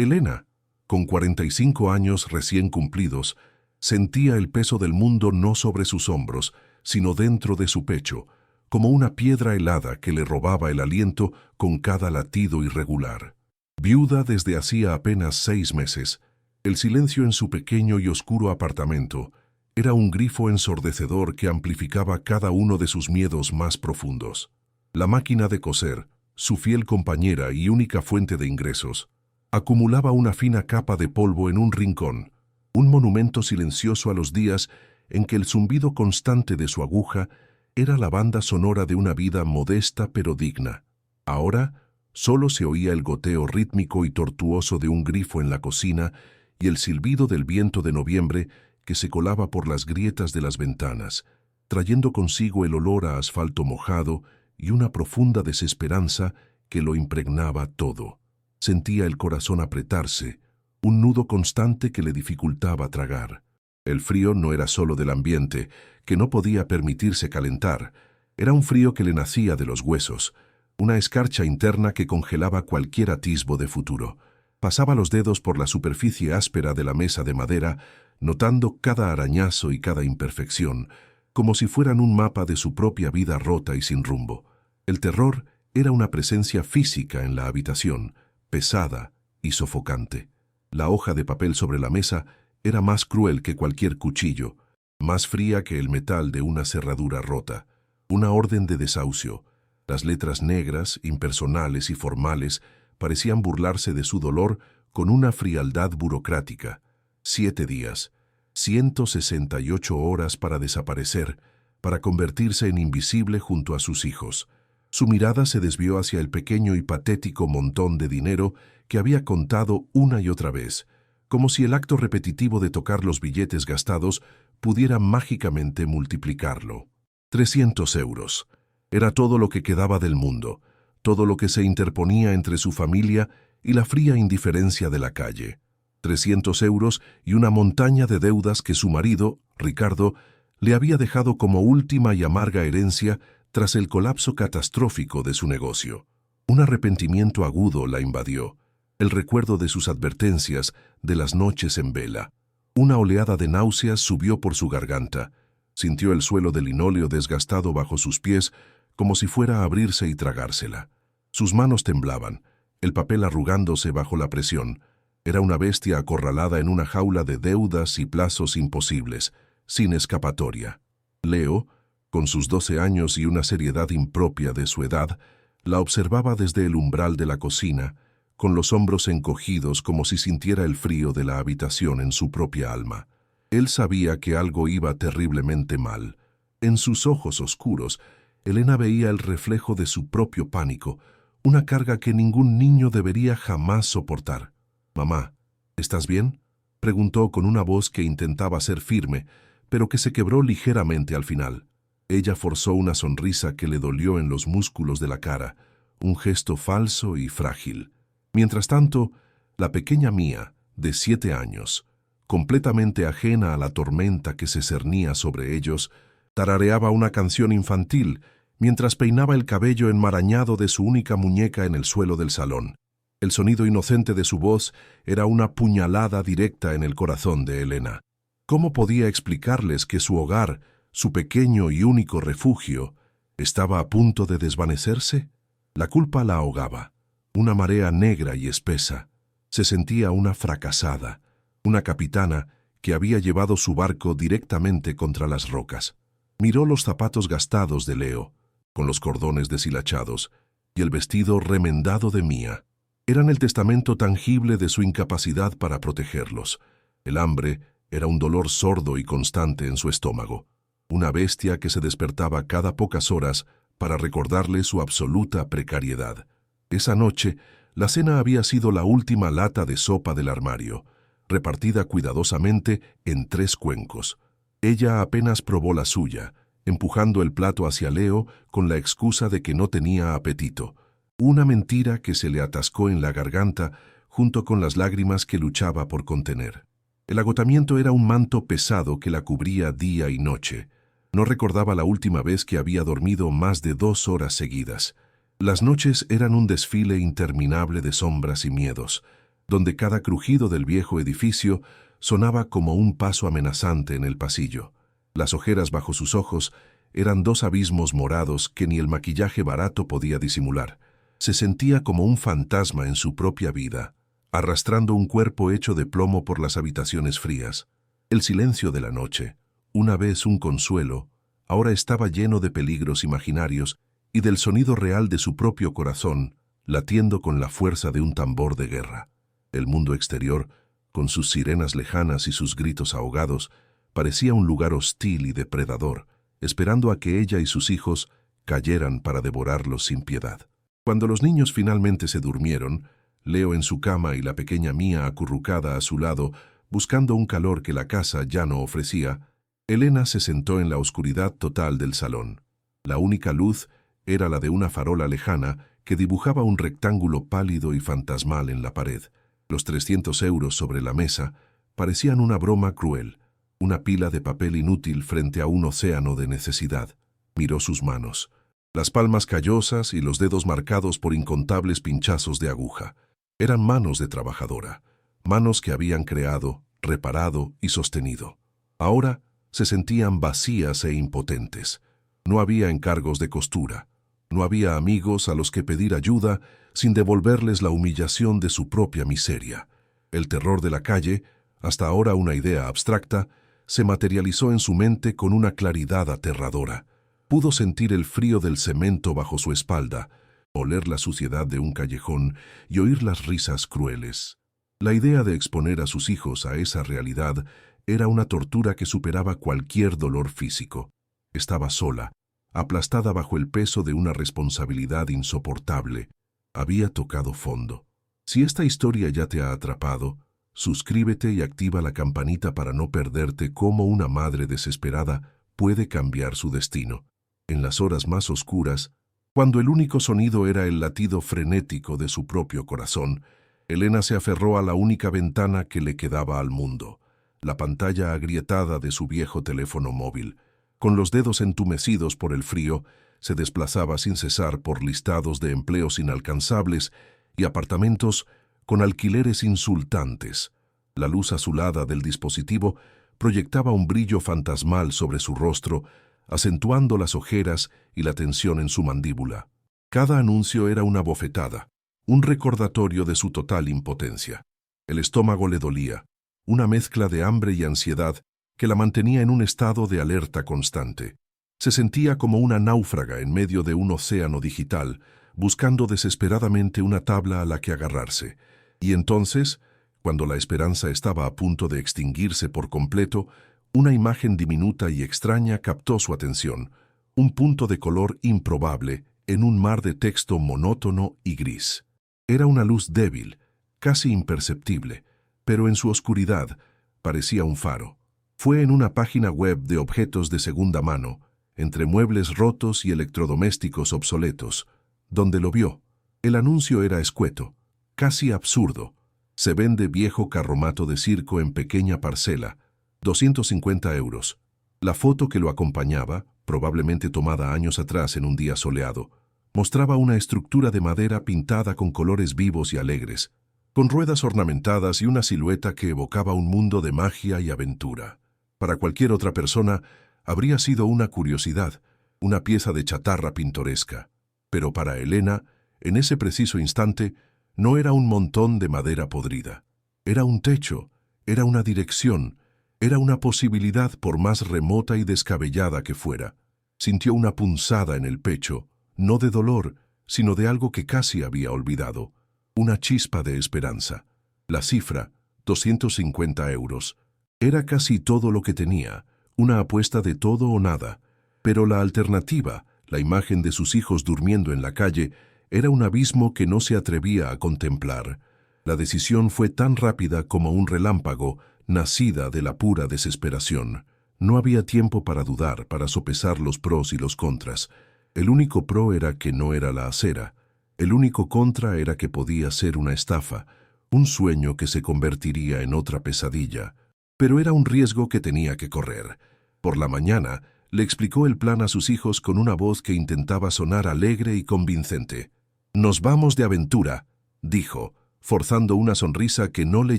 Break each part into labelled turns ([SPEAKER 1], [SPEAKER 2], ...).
[SPEAKER 1] Elena, con 45 años recién cumplidos, sentía el peso del mundo no sobre sus hombros, sino dentro de su pecho, como una piedra helada que le robaba el aliento con cada latido irregular. Viuda desde hacía apenas 6 meses, el silencio en su pequeño y oscuro apartamento era un grifo ensordecedor que amplificaba cada uno de sus miedos más profundos. La máquina de coser, su fiel compañera y única fuente de ingresos, acumulaba una fina capa de polvo en un rincón, un monumento silencioso a los días en que el zumbido constante de su aguja era la banda sonora de una vida modesta pero digna. Ahora solo se oía el goteo rítmico y tortuoso de un grifo en la cocina y el silbido del viento de noviembre que se colaba por las grietas de las ventanas, trayendo consigo el olor a asfalto mojado y una profunda desesperanza que lo impregnaba todo. Sentía el corazón apretarse, un nudo constante que le dificultaba tragar. El frío no era solo del ambiente, que no podía permitirse calentar, era un frío que le nacía de los huesos, una escarcha interna que congelaba cualquier atisbo de futuro. Pasaba los dedos por la superficie áspera de la mesa de madera, notando cada arañazo y cada imperfección, como si fueran un mapa de su propia vida rota y sin rumbo. El terror era una presencia física en la habitación, pesada y sofocante. La hoja de papel sobre la mesa era más cruel que cualquier cuchillo, más fría que el metal de una cerradura rota, una orden de desahucio. Las letras negras, impersonales y formales parecían burlarse de su dolor con una frialdad burocrática. 7 días, 168 horas para desaparecer, para convertirse en invisible junto a sus hijos. Su mirada se desvió hacia el pequeño y patético montón de dinero que había contado una y otra vez, como si el acto repetitivo de tocar los billetes gastados pudiera mágicamente multiplicarlo. 300 euros. Era todo lo que quedaba del mundo, todo lo que se interponía entre su familia y la fría indiferencia de la calle. 300 euros y una montaña de deudas que su marido, Ricardo, le había dejado como última y amarga herencia tras el colapso catastrófico de su negocio. Un arrepentimiento agudo la invadió, el recuerdo de sus advertencias, de las noches en vela. Una oleada de náuseas subió por su garganta. Sintió el suelo de linóleo desgastado bajo sus pies, como si fuera a abrirse y tragársela. Sus manos temblaban, el papel arrugándose bajo la presión. Era una bestia acorralada en una jaula de deudas y plazos imposibles, sin escapatoria. Leo, con sus 12 años y una seriedad impropia de su edad, la observaba desde el umbral de la cocina, con los hombros encogidos como si sintiera el frío de la habitación en su propia alma. Él sabía que algo iba terriblemente mal. En sus ojos oscuros, Elena veía el reflejo de su propio pánico, una carga que ningún niño debería jamás soportar. «Mamá, ¿estás bien?», preguntó con una voz que intentaba ser firme, pero que se quebró ligeramente al final. Ella forzó una sonrisa que le dolió en los músculos de la cara, un gesto falso y frágil. Mientras tanto, la pequeña Mía, de 7 años, completamente ajena a la tormenta que se cernía sobre ellos, tarareaba una canción infantil mientras peinaba el cabello enmarañado de su única muñeca en el suelo del salón. El sonido inocente de su voz era una puñalada directa en el corazón de Elena. ¿Cómo podía explicarles que su hogar, su pequeño y único refugio, estaba a punto de desvanecerse? La culpa la ahogaba, una marea negra y espesa. Se sentía una fracasada, una capitana que había llevado su barco directamente contra las rocas. Miró los zapatos gastados de Leo, con los cordones deshilachados, y el vestido remendado de Mía. Eran el testamento tangible de su incapacidad para protegerlos. El hambre era un dolor sordo y constante en su estómago, una bestia que se despertaba cada pocas horas para recordarle su absoluta precariedad. Esa noche, la cena había sido la última lata de sopa del armario, repartida cuidadosamente en 3 cuencos. Ella apenas probó la suya, empujando el plato hacia Leo con la excusa de que no tenía apetito. Una mentira que se le atascó en la garganta junto con las lágrimas que luchaba por contener. El agotamiento era un manto pesado que la cubría día y noche. No recordaba la última vez que había dormido más de 2 horas seguidas. Las noches eran un desfile interminable de sombras y miedos. donde cada crujido del viejo edificio sonaba como un paso amenazante en el pasillo. Las ojeras bajo sus ojos eran dos abismos morados que ni el maquillaje barato podía disimular. Se sentía como un fantasma en su propia vida, arrastrando un cuerpo hecho de plomo por las habitaciones frías. El silencio de la noche, una vez un consuelo, ahora estaba lleno de peligros imaginarios y del sonido real de su propio corazón, latiendo con la fuerza de un tambor de guerra. El mundo exterior, con sus sirenas lejanas y sus gritos ahogados, parecía un lugar hostil y depredador, esperando a que ella y sus hijos cayeran para devorarlos sin piedad. Cuando los niños finalmente se durmieron, Leo en su cama y la pequeña Mía acurrucada a su lado, buscando un calor que la casa ya no ofrecía, Elena se sentó en la oscuridad total del salón. La única luz era la de una farola lejana que dibujaba un rectángulo pálido y fantasmal en la pared. Los 300 euros sobre la mesa parecían una broma cruel, una pila de papel inútil frente a un océano de necesidad. Miró sus manos, las palmas callosas y los dedos marcados por incontables pinchazos de aguja. Eran manos de trabajadora, manos que habían creado, reparado y sostenido. Ahora se sentían vacías e impotentes. No había encargos de costura, no había amigos a los que pedir ayuda sin devolverles la humillación de su propia miseria. El terror de la calle, hasta ahora una idea abstracta, se materializó en su mente con una claridad aterradora. Pudo sentir el frío del cemento bajo su espalda, oler la suciedad de un callejón y oír las risas crueles. La idea de exponer a sus hijos a esa realidad era una tortura que superaba cualquier dolor físico. Estaba sola, aplastada bajo el peso de una responsabilidad insoportable. Había tocado fondo. Si esta historia ya te ha atrapado, suscríbete y activa la campanita para no perderte cómo una madre desesperada puede cambiar su destino. En las horas más oscuras, cuando el único sonido era el latido frenético de su propio corazón, Elena se aferró a la única ventana que le quedaba al mundo, la pantalla agrietada de su viejo teléfono móvil. Con los dedos entumecidos por el frío, se desplazaba sin cesar por listados de empleos inalcanzables y apartamentos con alquileres insultantes. La luz azulada del dispositivo proyectaba un brillo fantasmal sobre su rostro, acentuando las ojeras y la tensión en su mandíbula. Cada anuncio era una bofetada, un recordatorio de su total impotencia. El estómago le dolía, una mezcla de hambre y ansiedad que la mantenía en un estado de alerta constante. Se sentía como una náufraga en medio de un océano digital, buscando desesperadamente una tabla a la que agarrarse. Y entonces, cuando la esperanza estaba a punto de extinguirse por completo, una imagen diminuta y extraña captó su atención, un punto de color improbable en un mar de texto monótono y gris. Era una luz débil, casi imperceptible, pero en su oscuridad parecía un faro. Fue en una página web de objetos de segunda mano, entre muebles rotos y electrodomésticos obsoletos, donde lo vio. El anuncio era escueto, casi absurdo. Se vende viejo carromato de circo en pequeña parcela, 250 euros. La foto que lo acompañaba, probablemente tomada años atrás en un día soleado, mostraba una estructura de madera pintada con colores vivos y alegres, con ruedas ornamentadas y una silueta que evocaba un mundo de magia y aventura. Para cualquier otra persona, habría sido una curiosidad, una pieza de chatarra pintoresca. Pero para Elena, en ese preciso instante, no era un montón de madera podrida. Era un techo, era una dirección, era una posibilidad por más remota y descabellada que fuera. Sintió una punzada en el pecho, no de dolor, sino de algo que casi había olvidado. Una chispa de esperanza. La cifra, 250 euros. Era casi todo lo que tenía, una apuesta de todo o nada. Pero la alternativa, la imagen de sus hijos durmiendo en la calle, era un abismo que no se atrevía a contemplar. La decisión fue tan rápida como un relámpago, nacida de la pura desesperación. No había tiempo para dudar, para sopesar los pros y los contras. El único pro era que no era la acera. El único contra era que podía ser una estafa, un sueño que se convertiría en otra pesadilla. Pero era un riesgo que tenía que correr. Por la mañana, le explicó el plan a sus hijos con una voz que intentaba sonar alegre y convincente. «Nos vamos de aventura», dijo, forzando una sonrisa que no le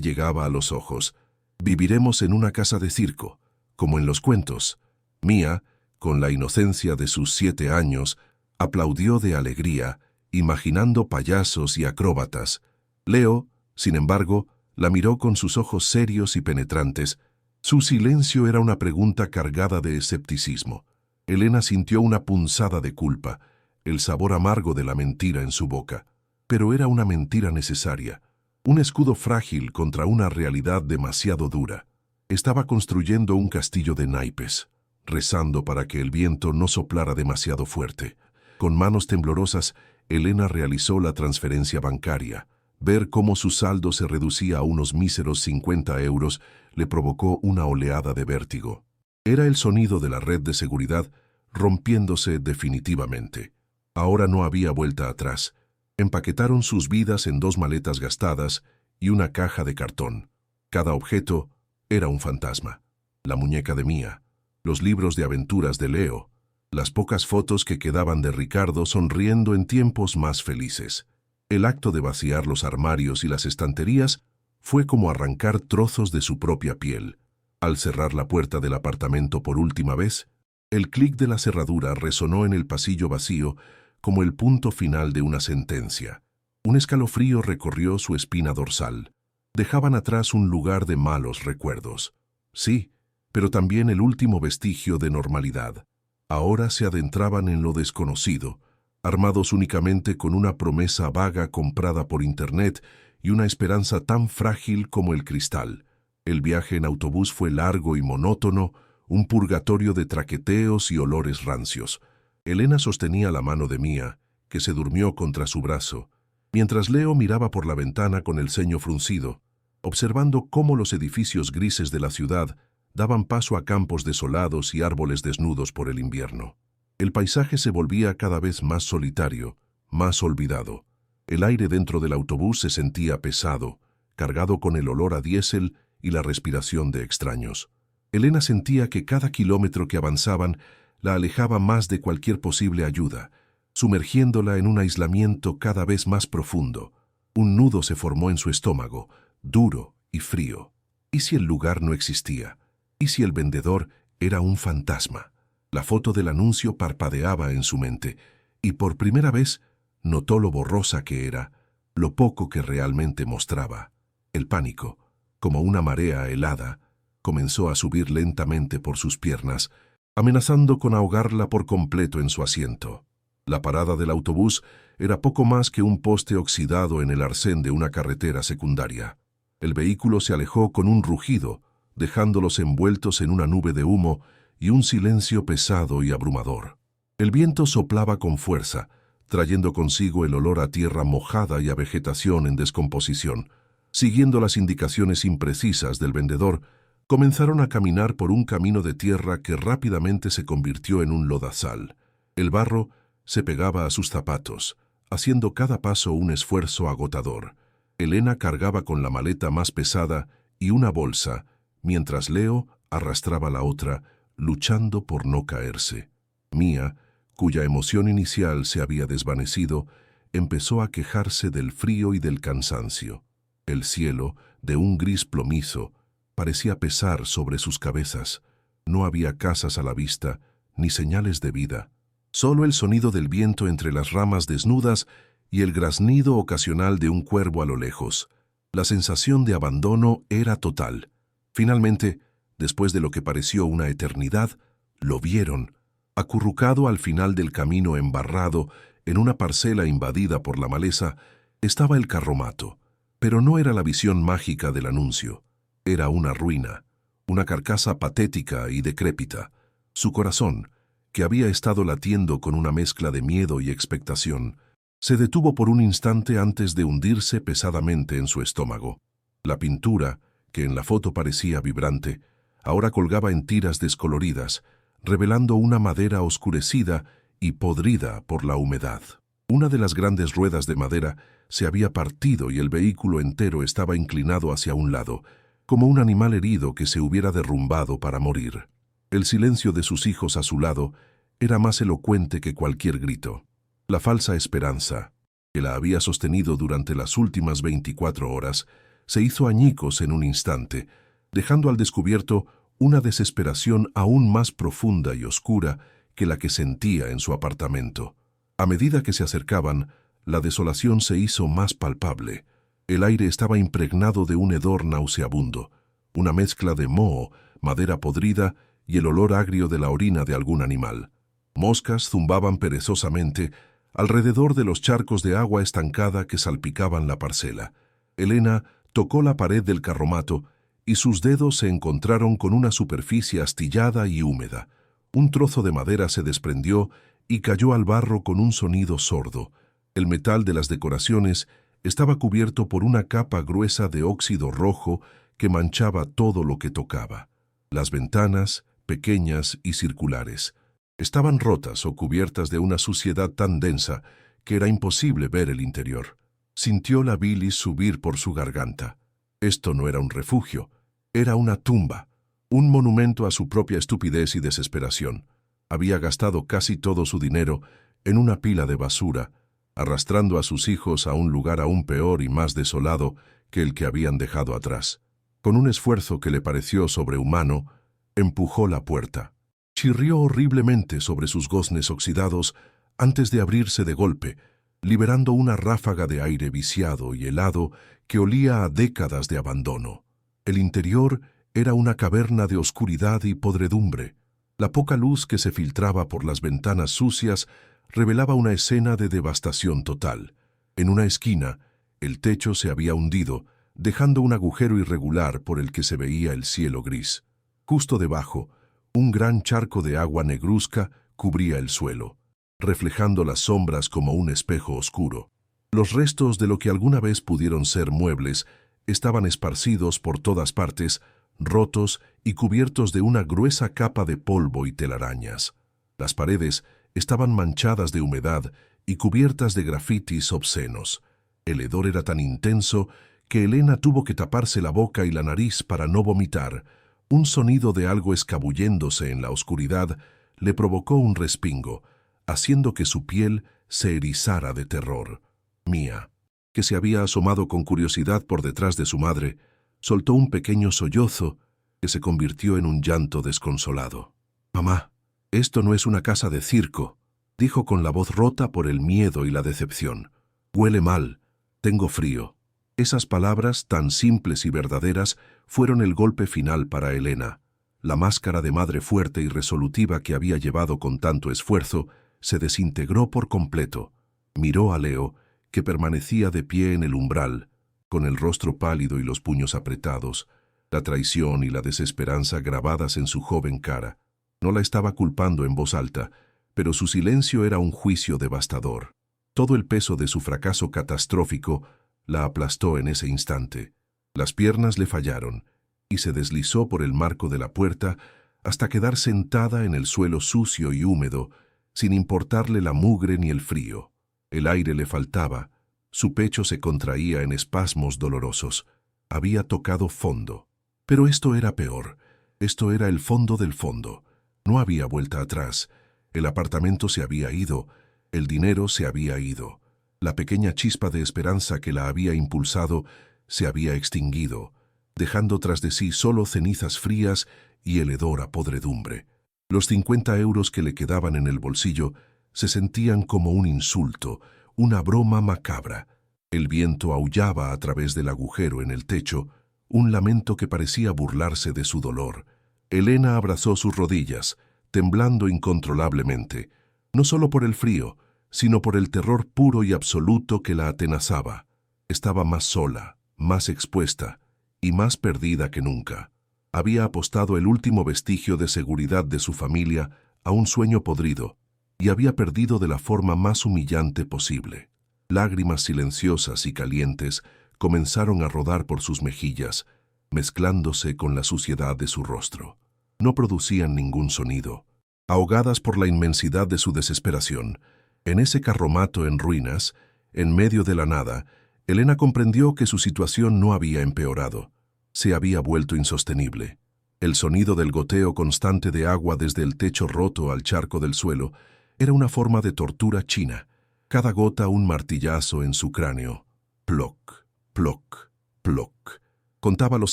[SPEAKER 1] llegaba a los ojos. «Viviremos en una casa de circo, como en los cuentos». Mía, con la inocencia de sus 7 años, aplaudió de alegría, imaginando payasos y acróbatas. Leo, sin embargo, la miró con sus ojos serios y penetrantes. Su silencio era una pregunta cargada de escepticismo. Elena sintió una punzada de culpa, el sabor amargo de la mentira en su boca. Pero era una mentira necesaria, un escudo frágil contra una realidad demasiado dura. Estaba construyendo un castillo de naipes, rezando para que el viento no soplara demasiado fuerte. Con manos temblorosas, Elena realizó la transferencia bancaria. Ver cómo su saldo se reducía a unos míseros 50 euros le provocó una oleada de vértigo. Era el sonido de la red de seguridad rompiéndose definitivamente. Ahora no había vuelta atrás. Empaquetaron sus vidas en 2 maletas gastadas y una caja de cartón. Cada objeto era un fantasma. La muñeca de Mía, los libros de aventuras de Leo, las pocas fotos que quedaban de Ricardo sonriendo en tiempos más felices. El acto de vaciar los armarios y las estanterías fue como arrancar trozos de su propia piel. Al cerrar la puerta del apartamento por última vez, el clic de la cerradura resonó en el pasillo vacío como el punto final de una sentencia. Un escalofrío recorrió su espina dorsal. Dejaban atrás un lugar de malos recuerdos. Sí, pero también el último vestigio de normalidad. Ahora se adentraban en lo desconocido, armados únicamente con una promesa vaga comprada por internet y una esperanza tan frágil como el cristal. El viaje en autobús fue largo y monótono, un purgatorio de traqueteos y olores rancios. Elena sostenía la mano de Mía, que se durmió contra su brazo, mientras Leo miraba por la ventana con el ceño fruncido, observando cómo los edificios grises de la ciudad daban paso a campos desolados y árboles desnudos por el invierno. El paisaje se volvía cada vez más solitario, más olvidado. El aire dentro del autobús se sentía pesado, cargado con el olor a diésel y la respiración de extraños. Elena sentía que cada kilómetro que avanzaban la alejaba más de cualquier posible ayuda, sumergiéndola en un aislamiento cada vez más profundo. Un nudo se formó en su estómago, duro y frío. ¿Y si el lugar no existía? ¿Y si el vendedor era un fantasma? La foto del anuncio parpadeaba en su mente, y por primera vez notó lo borrosa que era, lo poco que realmente mostraba. El pánico, como una marea helada, comenzó a subir lentamente por sus piernas, amenazando con ahogarla por completo en su asiento. La parada del autobús era poco más que un poste oxidado en el arcén de una carretera secundaria. El vehículo se alejó con un rugido, dejándolos envueltos en una nube de humo y un silencio pesado y abrumador. El viento soplaba con fuerza, trayendo consigo el olor a tierra mojada y a vegetación en descomposición. Siguiendo las indicaciones imprecisas del vendedor, comenzaron a caminar por un camino de tierra que rápidamente se convirtió en un lodazal. El barro se pegaba a sus zapatos, haciendo cada paso un esfuerzo agotador. Elena cargaba con la maleta más pesada y una bolsa, mientras Leo arrastraba la otra, luchando por no caerse. Mía, cuya emoción inicial se había desvanecido, empezó a quejarse del frío y del cansancio. El cielo, de un gris plomizo, parecía pesar sobre sus cabezas. No había casas a la vista, ni señales de vida. Solo el sonido del viento entre las ramas desnudas y el graznido ocasional de un cuervo a lo lejos. La sensación de abandono era total. Finalmente, después de lo que pareció una eternidad, lo vieron, acurrucado al final del camino embarrado, en una parcela invadida por la maleza, estaba el carromato. Pero no era la visión mágica del anuncio. Era una ruina, una carcasa patética y decrépita. Su corazón, que había estado latiendo con una mezcla de miedo y expectación, se detuvo por un instante antes de hundirse pesadamente en su estómago. La pintura, que en la foto parecía vibrante, ahora colgaba en tiras descoloridas, revelando una madera oscurecida y podrida por la humedad. Una de las grandes ruedas de madera se había partido y el vehículo entero estaba inclinado hacia un lado, como un animal herido que se hubiera derrumbado para morir. El silencio de sus hijos a su lado era más elocuente que cualquier grito. La falsa esperanza, que la había sostenido durante las últimas 24 horas, se hizo añicos en un instante, dejando al descubierto una desesperación aún más profunda y oscura que la que sentía en su apartamento. A medida que se acercaban, la desolación se hizo más palpable. El aire estaba impregnado de un hedor nauseabundo, una mezcla de moho, madera podrida y el olor agrio de la orina de algún animal. Moscas zumbaban perezosamente alrededor de los charcos de agua estancada que salpicaban la parcela. Elena tocó la pared del carromato y sus dedos se encontraron con una superficie astillada y húmeda. Un trozo de madera se desprendió y cayó al barro con un sonido sordo. El metal de las decoraciones estaba cubierto por una capa gruesa de óxido rojo que manchaba todo lo que tocaba. Las ventanas, pequeñas y circulares, estaban rotas o cubiertas de una suciedad tan densa que era imposible ver el interior. Sintió la bilis subir por su garganta. Esto no era un refugio, era una tumba, un monumento a su propia estupidez y desesperación. Había gastado casi todo su dinero en una pila de basura, arrastrando a sus hijos a un lugar aún peor y más desolado que el que habían dejado atrás. Con un esfuerzo que le pareció sobrehumano, empujó la puerta. Chirrió horriblemente sobre sus goznes oxidados antes de abrirse de golpe, liberando una ráfaga de aire viciado y helado que olía a décadas de abandono. El interior era una caverna de oscuridad y podredumbre. La poca luz que se filtraba por las ventanas sucias revelaba una escena de devastación total. En una esquina, el techo se había hundido, dejando un agujero irregular por el que se veía el cielo gris. Justo debajo, un gran charco de agua negruzca cubría el suelo, reflejando las sombras como un espejo oscuro. Los restos de lo que alguna vez pudieron ser muebles estaban esparcidos por todas partes, rotos y cubiertos de una gruesa capa de polvo y telarañas. Las paredes estaban manchadas de humedad y cubiertas de grafitis obscenos. El hedor era tan intenso que Elena tuvo que taparse la boca y la nariz para no vomitar. Un sonido de algo escabulléndose en la oscuridad le provocó un respingo, haciendo que su piel se erizara de terror. Mía, que se había asomado con curiosidad por detrás de su madre, soltó un pequeño sollozo que se convirtió en un llanto desconsolado. «Mamá, esto no es una casa de circo», dijo con la voz rota por el miedo y la decepción. «Huele mal, tengo frío». Esas palabras, tan simples y verdaderas, fueron el golpe final para Elena. La máscara de madre fuerte y resolutiva que había llevado con tanto esfuerzo se desintegró por completo. Miró a Leo, que permanecía de pie en el umbral, con el rostro pálido y los puños apretados, la traición y la desesperanza grabadas en su joven cara. No la estaba culpando en voz alta, pero su silencio era un juicio devastador. Todo el peso de su fracaso catastrófico la aplastó en ese instante. Las piernas le fallaron y se deslizó por el marco de la puerta hasta quedar sentada en el suelo sucio y húmedo, sin importarle la mugre ni el frío. El aire le faltaba, su pecho se contraía en espasmos dolorosos. Había tocado fondo. Pero esto era peor. Esto era el fondo del fondo. No había vuelta atrás. El apartamento se había ido, el dinero se había ido. La pequeña chispa de esperanza que la había impulsado se había extinguido, dejando tras de sí solo cenizas frías y el hedor a podredumbre. Los 50 euros que le quedaban en el bolsillo se sentían como un insulto, una broma macabra. El viento aullaba a través del agujero en el techo, un lamento que parecía burlarse de su dolor. Elena abrazó sus rodillas, temblando incontrolablemente, no solo por el frío, sino por el terror puro y absoluto que la atenazaba. Estaba más sola, más expuesta y más perdida que nunca. Había apostado el último vestigio de seguridad de su familia a un sueño podrido y había perdido de la forma más humillante posible. Lágrimas silenciosas y calientes comenzaron a rodar por sus mejillas, mezclándose con la suciedad de su rostro. No producían ningún sonido. Ahogadas por la inmensidad de su desesperación, en ese carromato en ruinas, en medio de la nada, Elena comprendió que su situación no había empeorado. Se había vuelto insostenible. El sonido del goteo constante de agua desde el techo roto al charco del suelo era una forma de tortura china. cada gota un martillazo en su cráneo. Ploc, ploc, ploc. Contaba los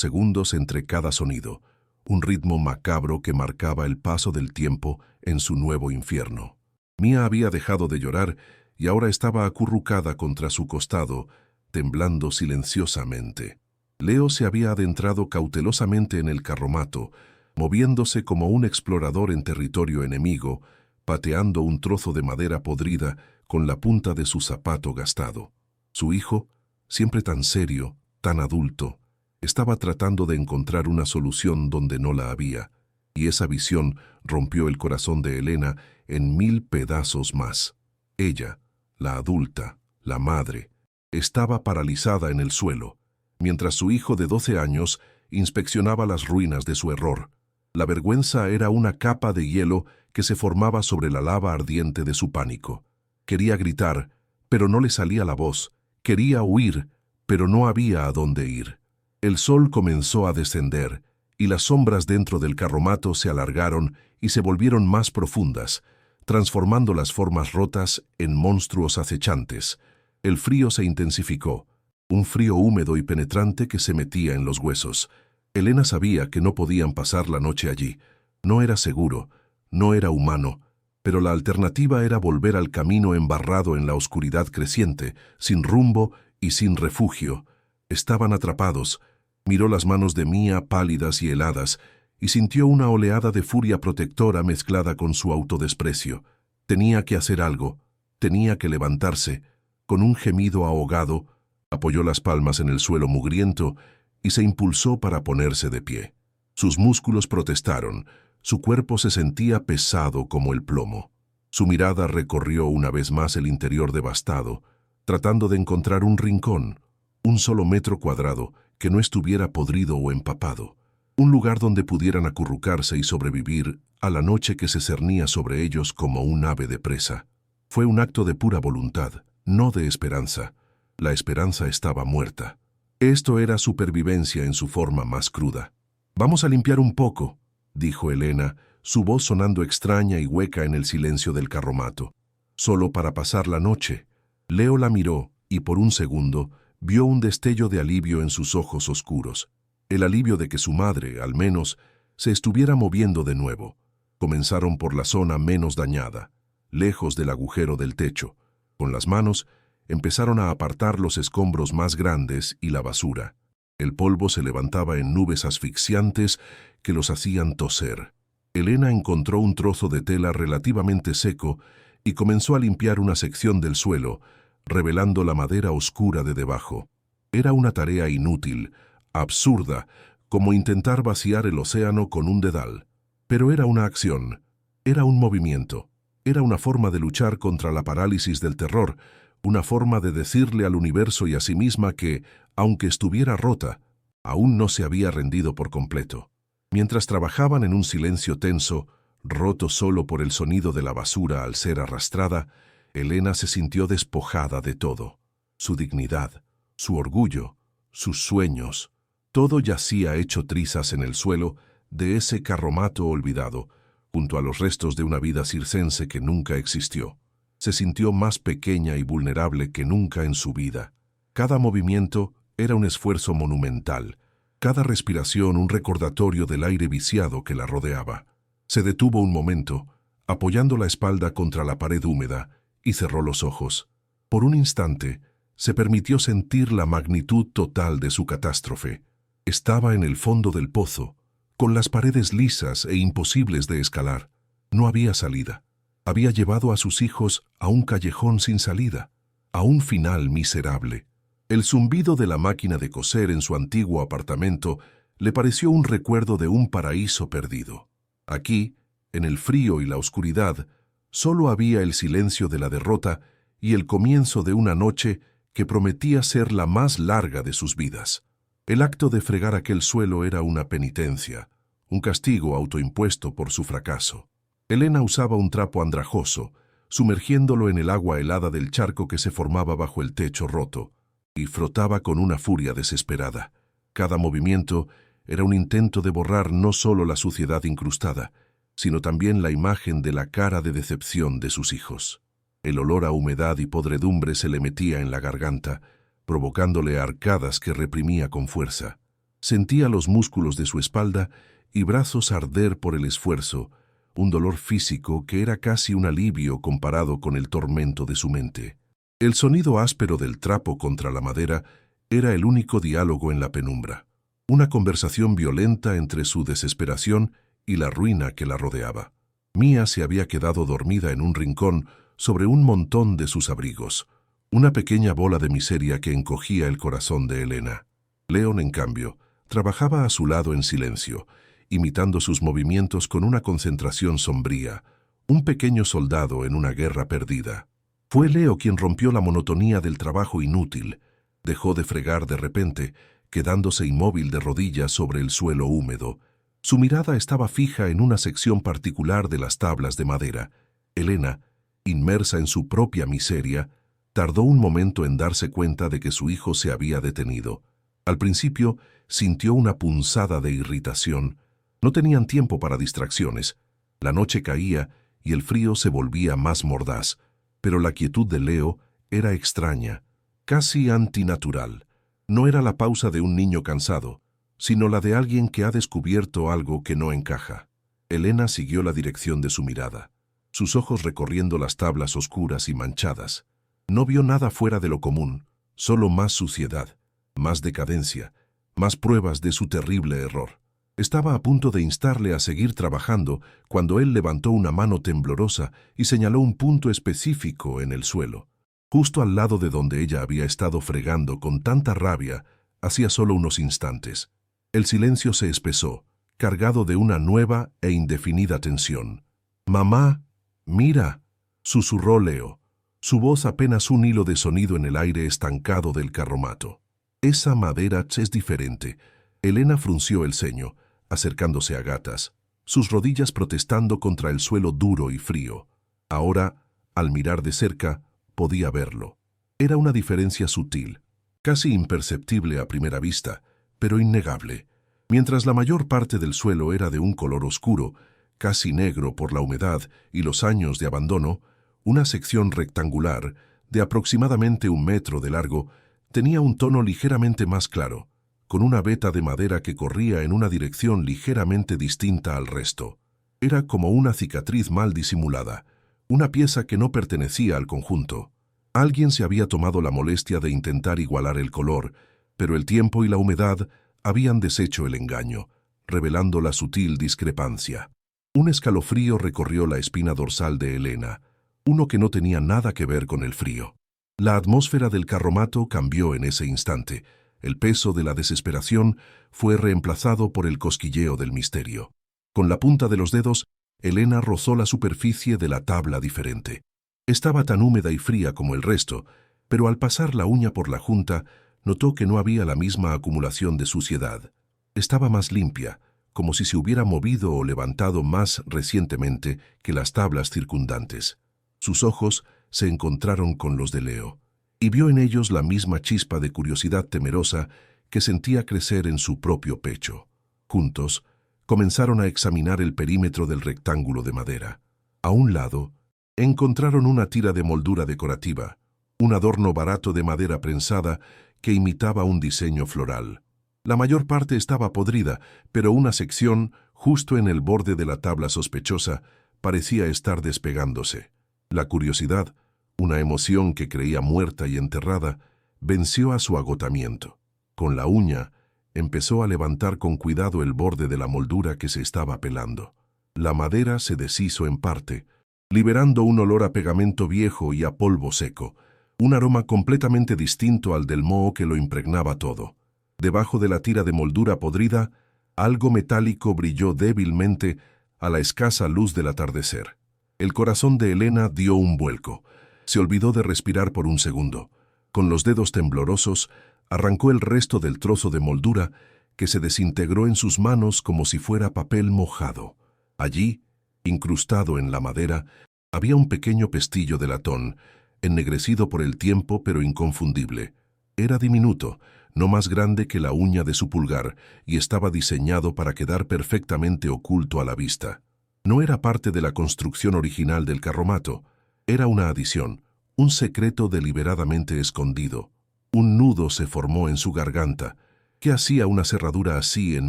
[SPEAKER 1] segundos entre cada sonido, un ritmo macabro que marcaba el paso del tiempo en su nuevo infierno. Mia había dejado de llorar y ahora estaba acurrucada contra su costado, temblando silenciosamente. Leo se había adentrado cautelosamente en el carromato, moviéndose como un explorador en territorio enemigo, pateando un trozo de madera podrida con la punta de su zapato gastado. Su hijo, siempre tan serio, tan adulto, estaba tratando de encontrar una solución donde no la había, y esa visión rompió el corazón de Elena en 1000 pedazos más. Ella, la adulta, la madre, estaba paralizada en el suelo, mientras su hijo de 12 años inspeccionaba las ruinas de su error. La vergüenza era una capa de hielo que se formaba sobre la lava ardiente de su pánico. Quería gritar, pero no le salía la voz. Quería huir, pero no había a dónde ir. El sol comenzó a descender, y las sombras dentro del carromato se alargaron y se volvieron más profundas, transformando las formas rotas en monstruos acechantes. El frío se intensificó, un frío húmedo y penetrante que se metía en los huesos. Elena sabía que no podían pasar la noche allí. No era seguro, no era humano, pero la alternativa era volver al camino embarrado en la oscuridad creciente, sin rumbo y sin refugio. Estaban atrapados. Miró las manos de Mia pálidas y heladas, y sintió una oleada de furia protectora mezclada con su autodesprecio. Tenía que hacer algo, tenía que levantarse. Con un gemido ahogado, apoyó las palmas en el suelo mugriento y se impulsó para ponerse de pie. Sus músculos protestaron, su cuerpo se sentía pesado como el plomo. Su mirada recorrió una vez más el interior devastado, tratando de encontrar un rincón, un solo metro cuadrado que no estuviera podrido o empapado, un lugar donde pudieran acurrucarse y sobrevivir a la noche que se cernía sobre ellos como un ave de presa. Fue un acto de pura voluntad, no de esperanza. La esperanza estaba muerta. Esto era supervivencia en su forma más cruda. «Vamos a limpiar un poco», dijo Elena, su voz sonando extraña y hueca en el silencio del carromato. «Solo para pasar la noche». Leo la miró y por un segundo vio un destello de alivio en sus ojos oscuros. El alivio de que su madre, al menos, se estuviera moviendo de nuevo. Comenzaron por la zona menos dañada, lejos del agujero del techo. Con las manos, empezaron a apartar los escombros más grandes y la basura. El polvo se levantaba en nubes asfixiantes que los hacían toser. Elena encontró un trozo de tela relativamente seco y comenzó a limpiar una sección del suelo, revelando la madera oscura de debajo. Era una tarea inútil, absurda, como intentar vaciar el océano con un dedal. Pero era una acción, era un movimiento, era una forma de luchar contra la parálisis del terror, una forma de decirle al universo y a sí misma que, aunque estuviera rota, aún no se había rendido por completo. Mientras trabajaban en un silencio tenso, roto solo por el sonido de la basura al ser arrastrada, Elena se sintió despojada de todo. Su dignidad, su orgullo, sus sueños, todo yacía hecho trizas en el suelo de ese carromato olvidado, junto a los restos de una vida circense que nunca existió. Se sintió más pequeña y vulnerable que nunca en su vida. Cada movimiento era un esfuerzo monumental, cada respiración un recordatorio del aire viciado que la rodeaba. Se detuvo un momento, apoyando la espalda contra la pared húmeda, y cerró los ojos. Por un instante, se permitió sentir la magnitud total de su catástrofe. Estaba en el fondo del pozo, con las paredes lisas e imposibles de escalar. No había salida. Había llevado a sus hijos a un callejón sin salida, a un final miserable. El zumbido de la máquina de coser en su antiguo apartamento le pareció un recuerdo de un paraíso perdido. Aquí, en el frío y la oscuridad, solo había el silencio de la derrota y el comienzo de una noche que prometía ser la más larga de sus vidas. El acto de fregar aquel suelo era una penitencia, un castigo autoimpuesto por su fracaso. Elena usaba un trapo andrajoso, sumergiéndolo en el agua helada del charco que se formaba bajo el techo roto, y frotaba con una furia desesperada. Cada movimiento era un intento de borrar no solo la suciedad incrustada, sino también la imagen de la cara de decepción de sus hijos. El olor a humedad y podredumbre se le metía en la garganta, provocándole arcadas que reprimía con fuerza. Sentía los músculos de su espalda y brazos arder por el esfuerzo, un dolor físico que era casi un alivio comparado con el tormento de su mente. El sonido áspero del trapo contra la madera era el único diálogo en la penumbra, una conversación violenta entre su desesperación y la ruina que la rodeaba. Mía se había quedado dormida en un rincón sobre un montón de sus abrigos, una pequeña bola de miseria que encogía el corazón de Elena. Leon, en cambio, trabajaba a su lado en silencio, imitando sus movimientos con una concentración sombría, un pequeño soldado en una guerra perdida. Fue Leo quien rompió la monotonía del trabajo inútil. Dejó de fregar de repente, quedándose inmóvil de rodillas sobre el suelo húmedo. Su mirada estaba fija en una sección particular de las tablas de madera. Elena, inmersa en su propia miseria, tardó un momento en darse cuenta de que su hijo se había detenido. Al principio, sintió una punzada de irritación. No tenían tiempo para distracciones. La noche caía y el frío se volvía más mordaz, pero la quietud de Leo era extraña, casi antinatural. No era la pausa de un niño cansado, sino la de alguien que ha descubierto algo que no encaja. Elena siguió la dirección de su mirada, sus ojos recorriendo las tablas oscuras y manchadas. No vio nada fuera de lo común, solo más suciedad, más decadencia, más pruebas de su terrible error. Estaba a punto de instarle a seguir trabajando cuando él levantó una mano temblorosa y señaló un punto específico en el suelo, justo al lado de donde ella había estado fregando con tanta rabia hacía solo unos instantes. El silencio se espesó, cargado de una nueva e indefinida tensión. «Mamá, mira», susurró Leo, su voz apenas un hilo de sonido en el aire estancado del carromato. «Esa madera es diferente». Elena frunció el ceño, acercándose a gatas, sus rodillas protestando contra el suelo duro y frío. Ahora, al mirar de cerca, podía verlo. Era una diferencia sutil, casi imperceptible a primera vista, pero innegable. Mientras la mayor parte del suelo era de un color oscuro, casi negro por la humedad y los años de abandono, una sección rectangular, de aproximadamente 1 metro de largo, tenía un tono ligeramente más claro, con una veta de madera que corría en una dirección ligeramente distinta al resto. Era como una cicatriz mal disimulada, una pieza que no pertenecía al conjunto. Alguien se había tomado la molestia de intentar igualar el color, pero el tiempo y la humedad habían deshecho el engaño, revelando la sutil discrepancia. Un escalofrío recorrió la espina dorsal de Elena, uno que no tenía nada que ver con el frío. La atmósfera del carromato cambió en ese instante. El peso de la desesperación fue reemplazado por el cosquilleo del misterio. Con la punta de los dedos, Elena rozó la superficie de la tabla diferente. Estaba tan húmeda y fría como el resto, pero al pasar la uña por la junta, notó que no había la misma acumulación de suciedad. Estaba más limpia, como si se hubiera movido o levantado más recientemente que las tablas circundantes. Sus ojos se encontraron con los de Leo, y vio en ellos la misma chispa de curiosidad temerosa que sentía crecer en su propio pecho. Juntos, comenzaron a examinar el perímetro del rectángulo de madera. A un lado, encontraron una tira de moldura decorativa, un adorno barato de madera prensada que imitaba un diseño floral. La mayor parte estaba podrida, pero una sección, justo en el borde de la tabla sospechosa, parecía estar despegándose. La curiosidad, una emoción que creía muerta y enterrada, venció a su agotamiento. Con la uña, empezó a levantar con cuidado el borde de la moldura que se estaba pelando. La madera se deshizo en parte, liberando un olor a pegamento viejo y a polvo seco, un aroma completamente distinto al del moho que lo impregnaba todo. Debajo de la tira de moldura podrida, algo metálico brilló débilmente a la escasa luz del atardecer. El corazón de Elena dio un vuelco. Se olvidó de respirar por un segundo. Con los dedos temblorosos, arrancó el resto del trozo de moldura que se desintegró en sus manos como si fuera papel mojado. Allí, incrustado en la madera, había un pequeño pestillo de latón, ennegrecido por el tiempo pero inconfundible. Era diminuto, no más grande que la uña de su pulgar, y estaba diseñado para quedar perfectamente oculto a la vista. No era parte de la construcción original del carromato. Era una adición, un secreto deliberadamente escondido. Un nudo se formó en su garganta. ¿Qué hacía una cerradura así en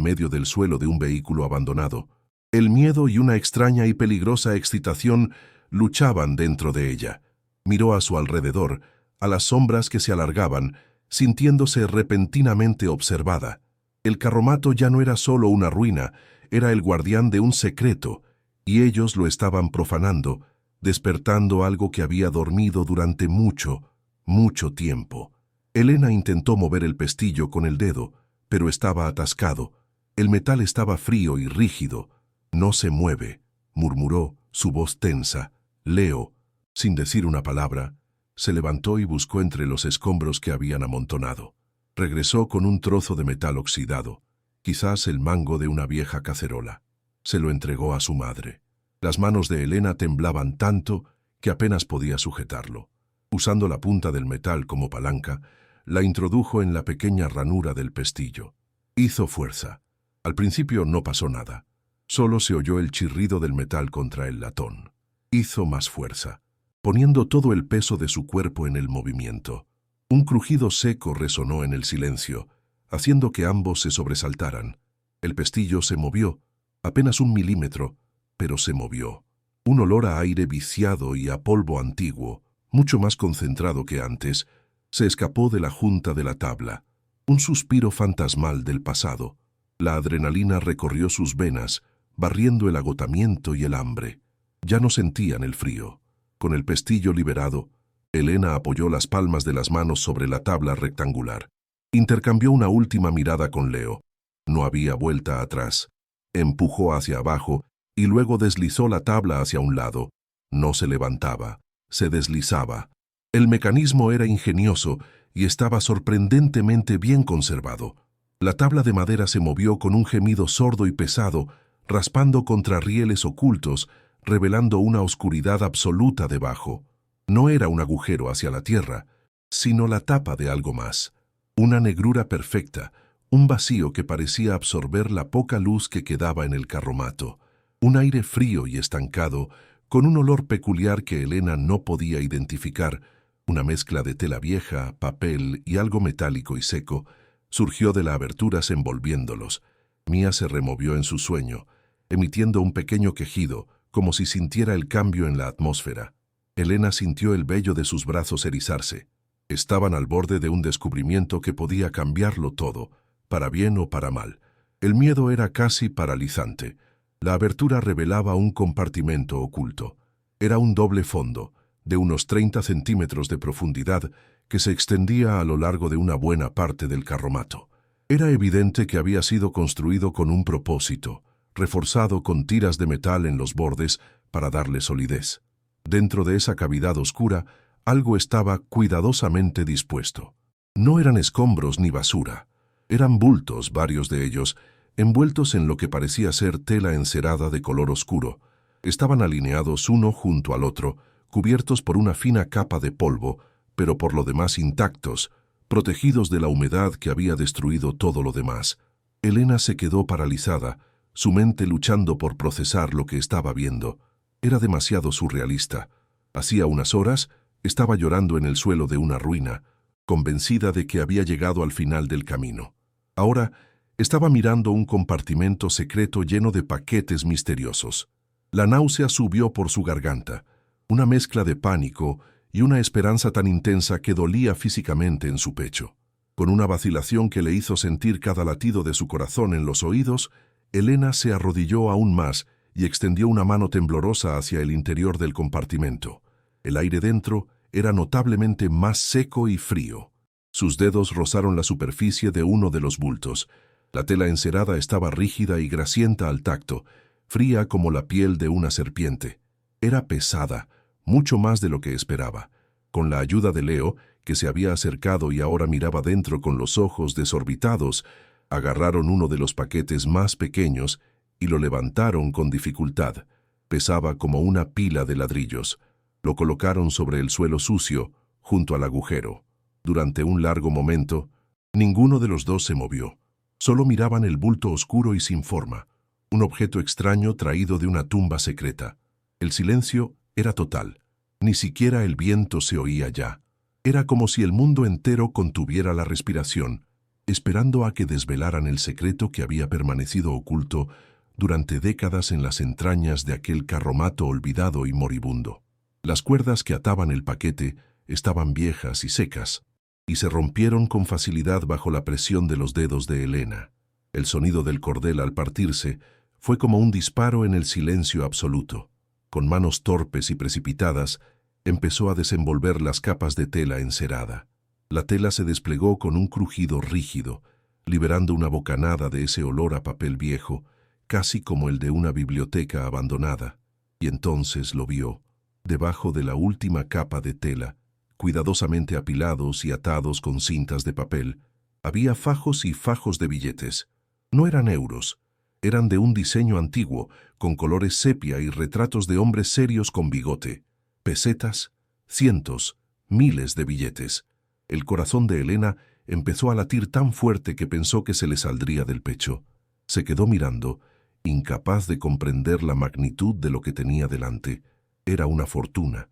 [SPEAKER 1] medio del suelo de un vehículo abandonado? El miedo y una extraña y peligrosa excitación luchaban dentro de ella. Miró a su alrededor, a las sombras que se alargaban, sintiéndose repentinamente observada. El carromato ya no era solo una ruina, era el guardián de un secreto, y ellos lo estaban profanando, despertando algo que había dormido durante mucho, mucho tiempo. Elena intentó mover el pestillo con el dedo, pero estaba atascado. El metal estaba frío y rígido. «No se mueve», murmuró, su voz tensa. Leo, sin decir una palabra, se levantó y buscó entre los escombros que habían amontonado. Regresó con un trozo de metal oxidado, quizás el mango de una vieja cacerola. Se lo entregó a su madre. Las manos de Elena temblaban tanto que apenas podía sujetarlo. Usando la punta del metal como palanca, la introdujo en la pequeña ranura del pestillo. Hizo fuerza. Al principio no pasó nada. Solo se oyó el chirrido del metal contra el latón. Hizo más fuerza, poniendo todo el peso de su cuerpo en el movimiento. Un crujido seco resonó en el silencio, haciendo que ambos se sobresaltaran. El pestillo se movió, apenas 1 milímetro, pero se movió. Un olor a aire viciado y a polvo antiguo, mucho más concentrado que antes, se escapó de la junta de la tabla. Un suspiro fantasmal del pasado. La adrenalina recorrió sus venas, barriendo el agotamiento y el hambre. Ya no sentían el frío. Con el pestillo liberado, Elena apoyó las palmas de las manos sobre la tabla rectangular. Intercambió una última mirada con Leo. No había vuelta atrás. Empujó hacia abajo y luego deslizó la tabla hacia un lado. No se levantaba, se deslizaba. El mecanismo era ingenioso y estaba sorprendentemente bien conservado. La tabla de madera se movió con un gemido sordo y pesado, raspando contra rieles ocultos, revelando una oscuridad absoluta debajo. No era un agujero hacia la tierra, sino la tapa de algo más. Una negrura perfecta, un vacío que parecía absorber la poca luz que quedaba en el carromato. Un aire frío y estancado, con un olor peculiar que Elena no podía identificar, una mezcla de tela vieja, papel y algo metálico y seco, surgió de las aberturas envolviéndolos. Mía se removió en su sueño, emitiendo un pequeño quejido, como si sintiera el cambio en la atmósfera. Elena sintió el vello de sus brazos erizarse. Estaban al borde de un descubrimiento que podía cambiarlo todo, para bien o para mal. El miedo era casi paralizante. La abertura revelaba un compartimento oculto. Era un doble fondo, de unos 30 centímetros de profundidad, que se extendía a lo largo de una buena parte del carromato. Era evidente que había sido construido con un propósito, reforzado con tiras de metal en los bordes para darle solidez. Dentro de esa cavidad oscura, algo estaba cuidadosamente dispuesto. No eran escombros ni basura. Eran bultos, varios de ellos, envueltos en lo que parecía ser tela encerada de color oscuro. Estaban alineados uno junto al otro, cubiertos por una fina capa de polvo, pero por lo demás intactos, protegidos de la humedad que había destruido todo lo demás. Elena se quedó paralizada, su mente luchando por procesar lo que estaba viendo. Era demasiado surrealista. Hacía unas horas estaba llorando en el suelo de una ruina, convencida de que había llegado al final del camino. Ahora estaba mirando un compartimento secreto lleno de paquetes misteriosos. La náusea subió por su garganta, una mezcla de pánico y una esperanza tan intensa que dolía físicamente en su pecho. Con una vacilación que le hizo sentir cada latido de su corazón en los oídos, Elena se arrodilló aún más y extendió una mano temblorosa hacia el interior del compartimento. El aire dentro era notablemente más seco y frío. Sus dedos rozaron la superficie de uno de los bultos. La tela encerada estaba rígida y grasienta al tacto, fría como la piel de una serpiente. Era pesada, mucho más de lo que esperaba. Con la ayuda de Leo, que se había acercado y ahora miraba dentro con los ojos desorbitados, agarraron uno de los paquetes más pequeños y lo levantaron con dificultad. Pesaba como una pila de ladrillos. Lo colocaron sobre el suelo sucio, junto al agujero. Durante un largo momento, ninguno de los dos se movió. Solo miraban el bulto oscuro y sin forma, un objeto extraño traído de una tumba secreta. El silencio era total. Ni siquiera el viento se oía ya. Era como si el mundo entero contuviera la respiración, esperando a que desvelaran el secreto que había permanecido oculto durante décadas en las entrañas de aquel carromato olvidado y moribundo. Las cuerdas que ataban el paquete estaban viejas y secas, y se rompieron con facilidad bajo la presión de los dedos de Elena. El sonido del cordel al partirse fue como un disparo en el silencio absoluto. Con manos torpes y precipitadas, empezó a desenvolver las capas de tela encerada. La tela se desplegó con un crujido rígido, liberando una bocanada de ese olor a papel viejo, casi como el de una biblioteca abandonada. Y entonces lo vio, debajo de la última capa de tela, cuidadosamente apilados y atados con cintas de papel, había fajos y fajos de billetes. No eran euros, eran de un diseño antiguo, con colores sepia y retratos de hombres serios con bigote. Pesetas, cientos, miles de billetes. El corazón de Elena empezó a latir tan fuerte que pensó que se le saldría del pecho. Se quedó mirando, incapaz de comprender la magnitud de lo que tenía delante. Era una fortuna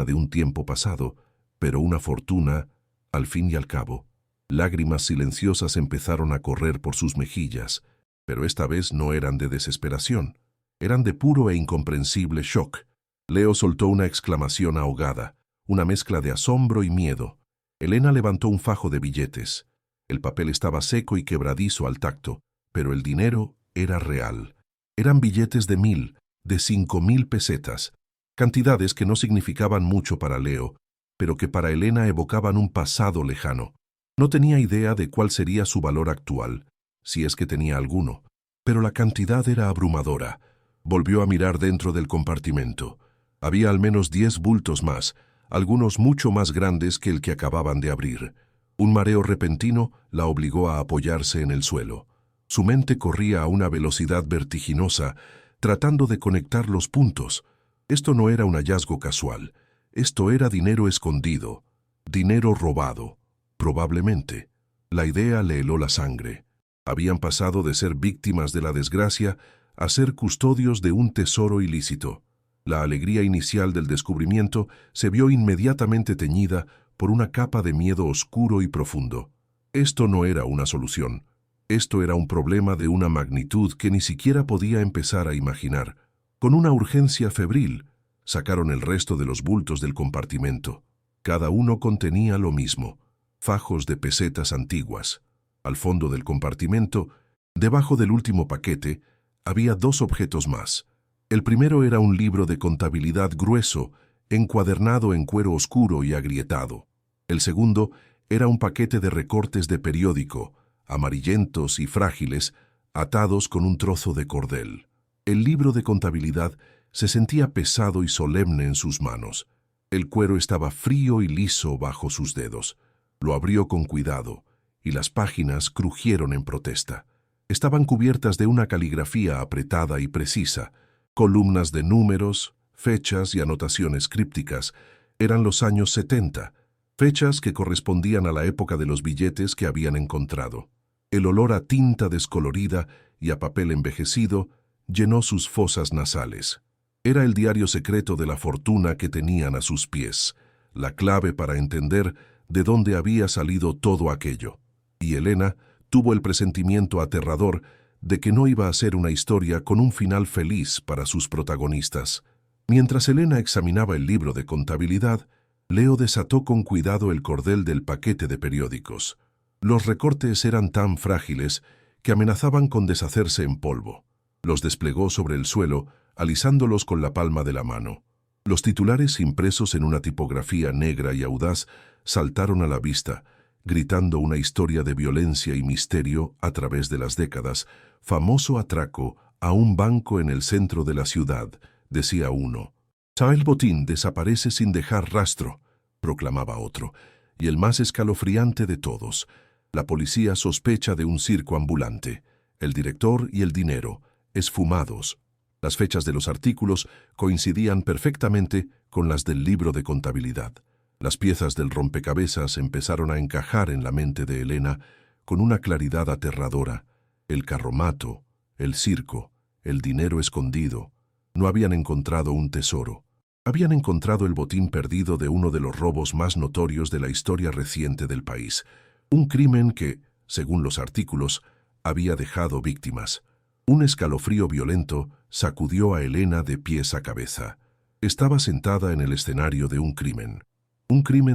[SPEAKER 1] de un tiempo pasado, pero una fortuna, al fin y al cabo. Lágrimas silenciosas empezaron a correr por sus mejillas, pero esta vez no eran de desesperación, eran de puro e incomprensible shock. Leo soltó una exclamación ahogada, una mezcla de asombro y miedo. Elena levantó un fajo de billetes. El papel estaba seco y quebradizo al tacto, pero el dinero era real. Eran billetes de 1.000, de 5.000 pesetas, cantidades que no significaban mucho para Leo, pero que para Elena evocaban un pasado lejano. No tenía idea de cuál sería su valor actual, si es que tenía alguno, pero la cantidad era abrumadora. Volvió a mirar dentro del compartimento. Había al menos 10 bultos más, algunos mucho más grandes que el que acababan de abrir. Un mareo repentino la obligó a apoyarse en el suelo. Su mente corría a una velocidad vertiginosa, tratando de conectar los puntos. Esto no era un hallazgo casual. Esto era dinero escondido, dinero robado. Probablemente. La idea le heló la sangre. Habían pasado de ser víctimas de la desgracia a ser custodios de un tesoro ilícito. La alegría inicial del descubrimiento se vio inmediatamente teñida por una capa de miedo oscuro y profundo. Esto no era una solución. Esto era un problema de una magnitud que ni siquiera podía empezar a imaginar. Con una urgencia febril, sacaron el resto de los bultos del compartimento. Cada uno contenía lo mismo, fajos de pesetas antiguas. Al fondo del compartimento, debajo del último paquete, había 2 objetos más. El primero era un libro de contabilidad grueso, encuadernado en cuero oscuro y agrietado. El segundo era un paquete de recortes de periódico, amarillentos y frágiles, atados con un trozo de cordel. El libro de contabilidad se sentía pesado y solemne en sus manos. El cuero estaba frío y liso bajo sus dedos. Lo abrió con cuidado, y las páginas crujieron en protesta. Estaban cubiertas de una caligrafía apretada y precisa. Columnas de números, fechas y anotaciones crípticas. Eran los años 70, fechas que correspondían a la época de los billetes que habían encontrado. El olor a tinta descolorida y a papel envejecido llenó sus fosas nasales. Era el diario secreto de la fortuna que tenían a sus pies, la clave para entender de dónde había salido todo aquello. Y Elena tuvo el presentimiento aterrador de que no iba a ser una historia con un final feliz para sus protagonistas. Mientras Elena examinaba el libro de contabilidad, Leo desató con cuidado el cordel del paquete de periódicos. Los recortes eran tan frágiles que amenazaban con deshacerse en polvo. Los desplegó sobre el suelo, alisándolos con la palma de la mano. Los titulares impresos en una tipografía negra y audaz saltaron a la vista, gritando una historia de violencia y misterio a través de las décadas. Famoso atraco a un banco en el centro de la ciudad, decía uno. Charles Botín desaparece sin dejar rastro, proclamaba otro, y el más escalofriante de todos. La policía sospecha de un circo ambulante. El director y el dinero, esfumados. Las fechas de los artículos coincidían perfectamente con las del libro de contabilidad. Las piezas del rompecabezas empezaron a encajar en la mente de Elena con una claridad aterradora. El carromato, el circo, el dinero escondido. No habían encontrado un tesoro. Habían encontrado el botín perdido de uno de los robos más notorios de la historia reciente del país. Un crimen que, según los artículos, había dejado víctimas. Un escalofrío violento sacudió a Elena de pies a cabeza. Estaba sentada en el escenario de un crimen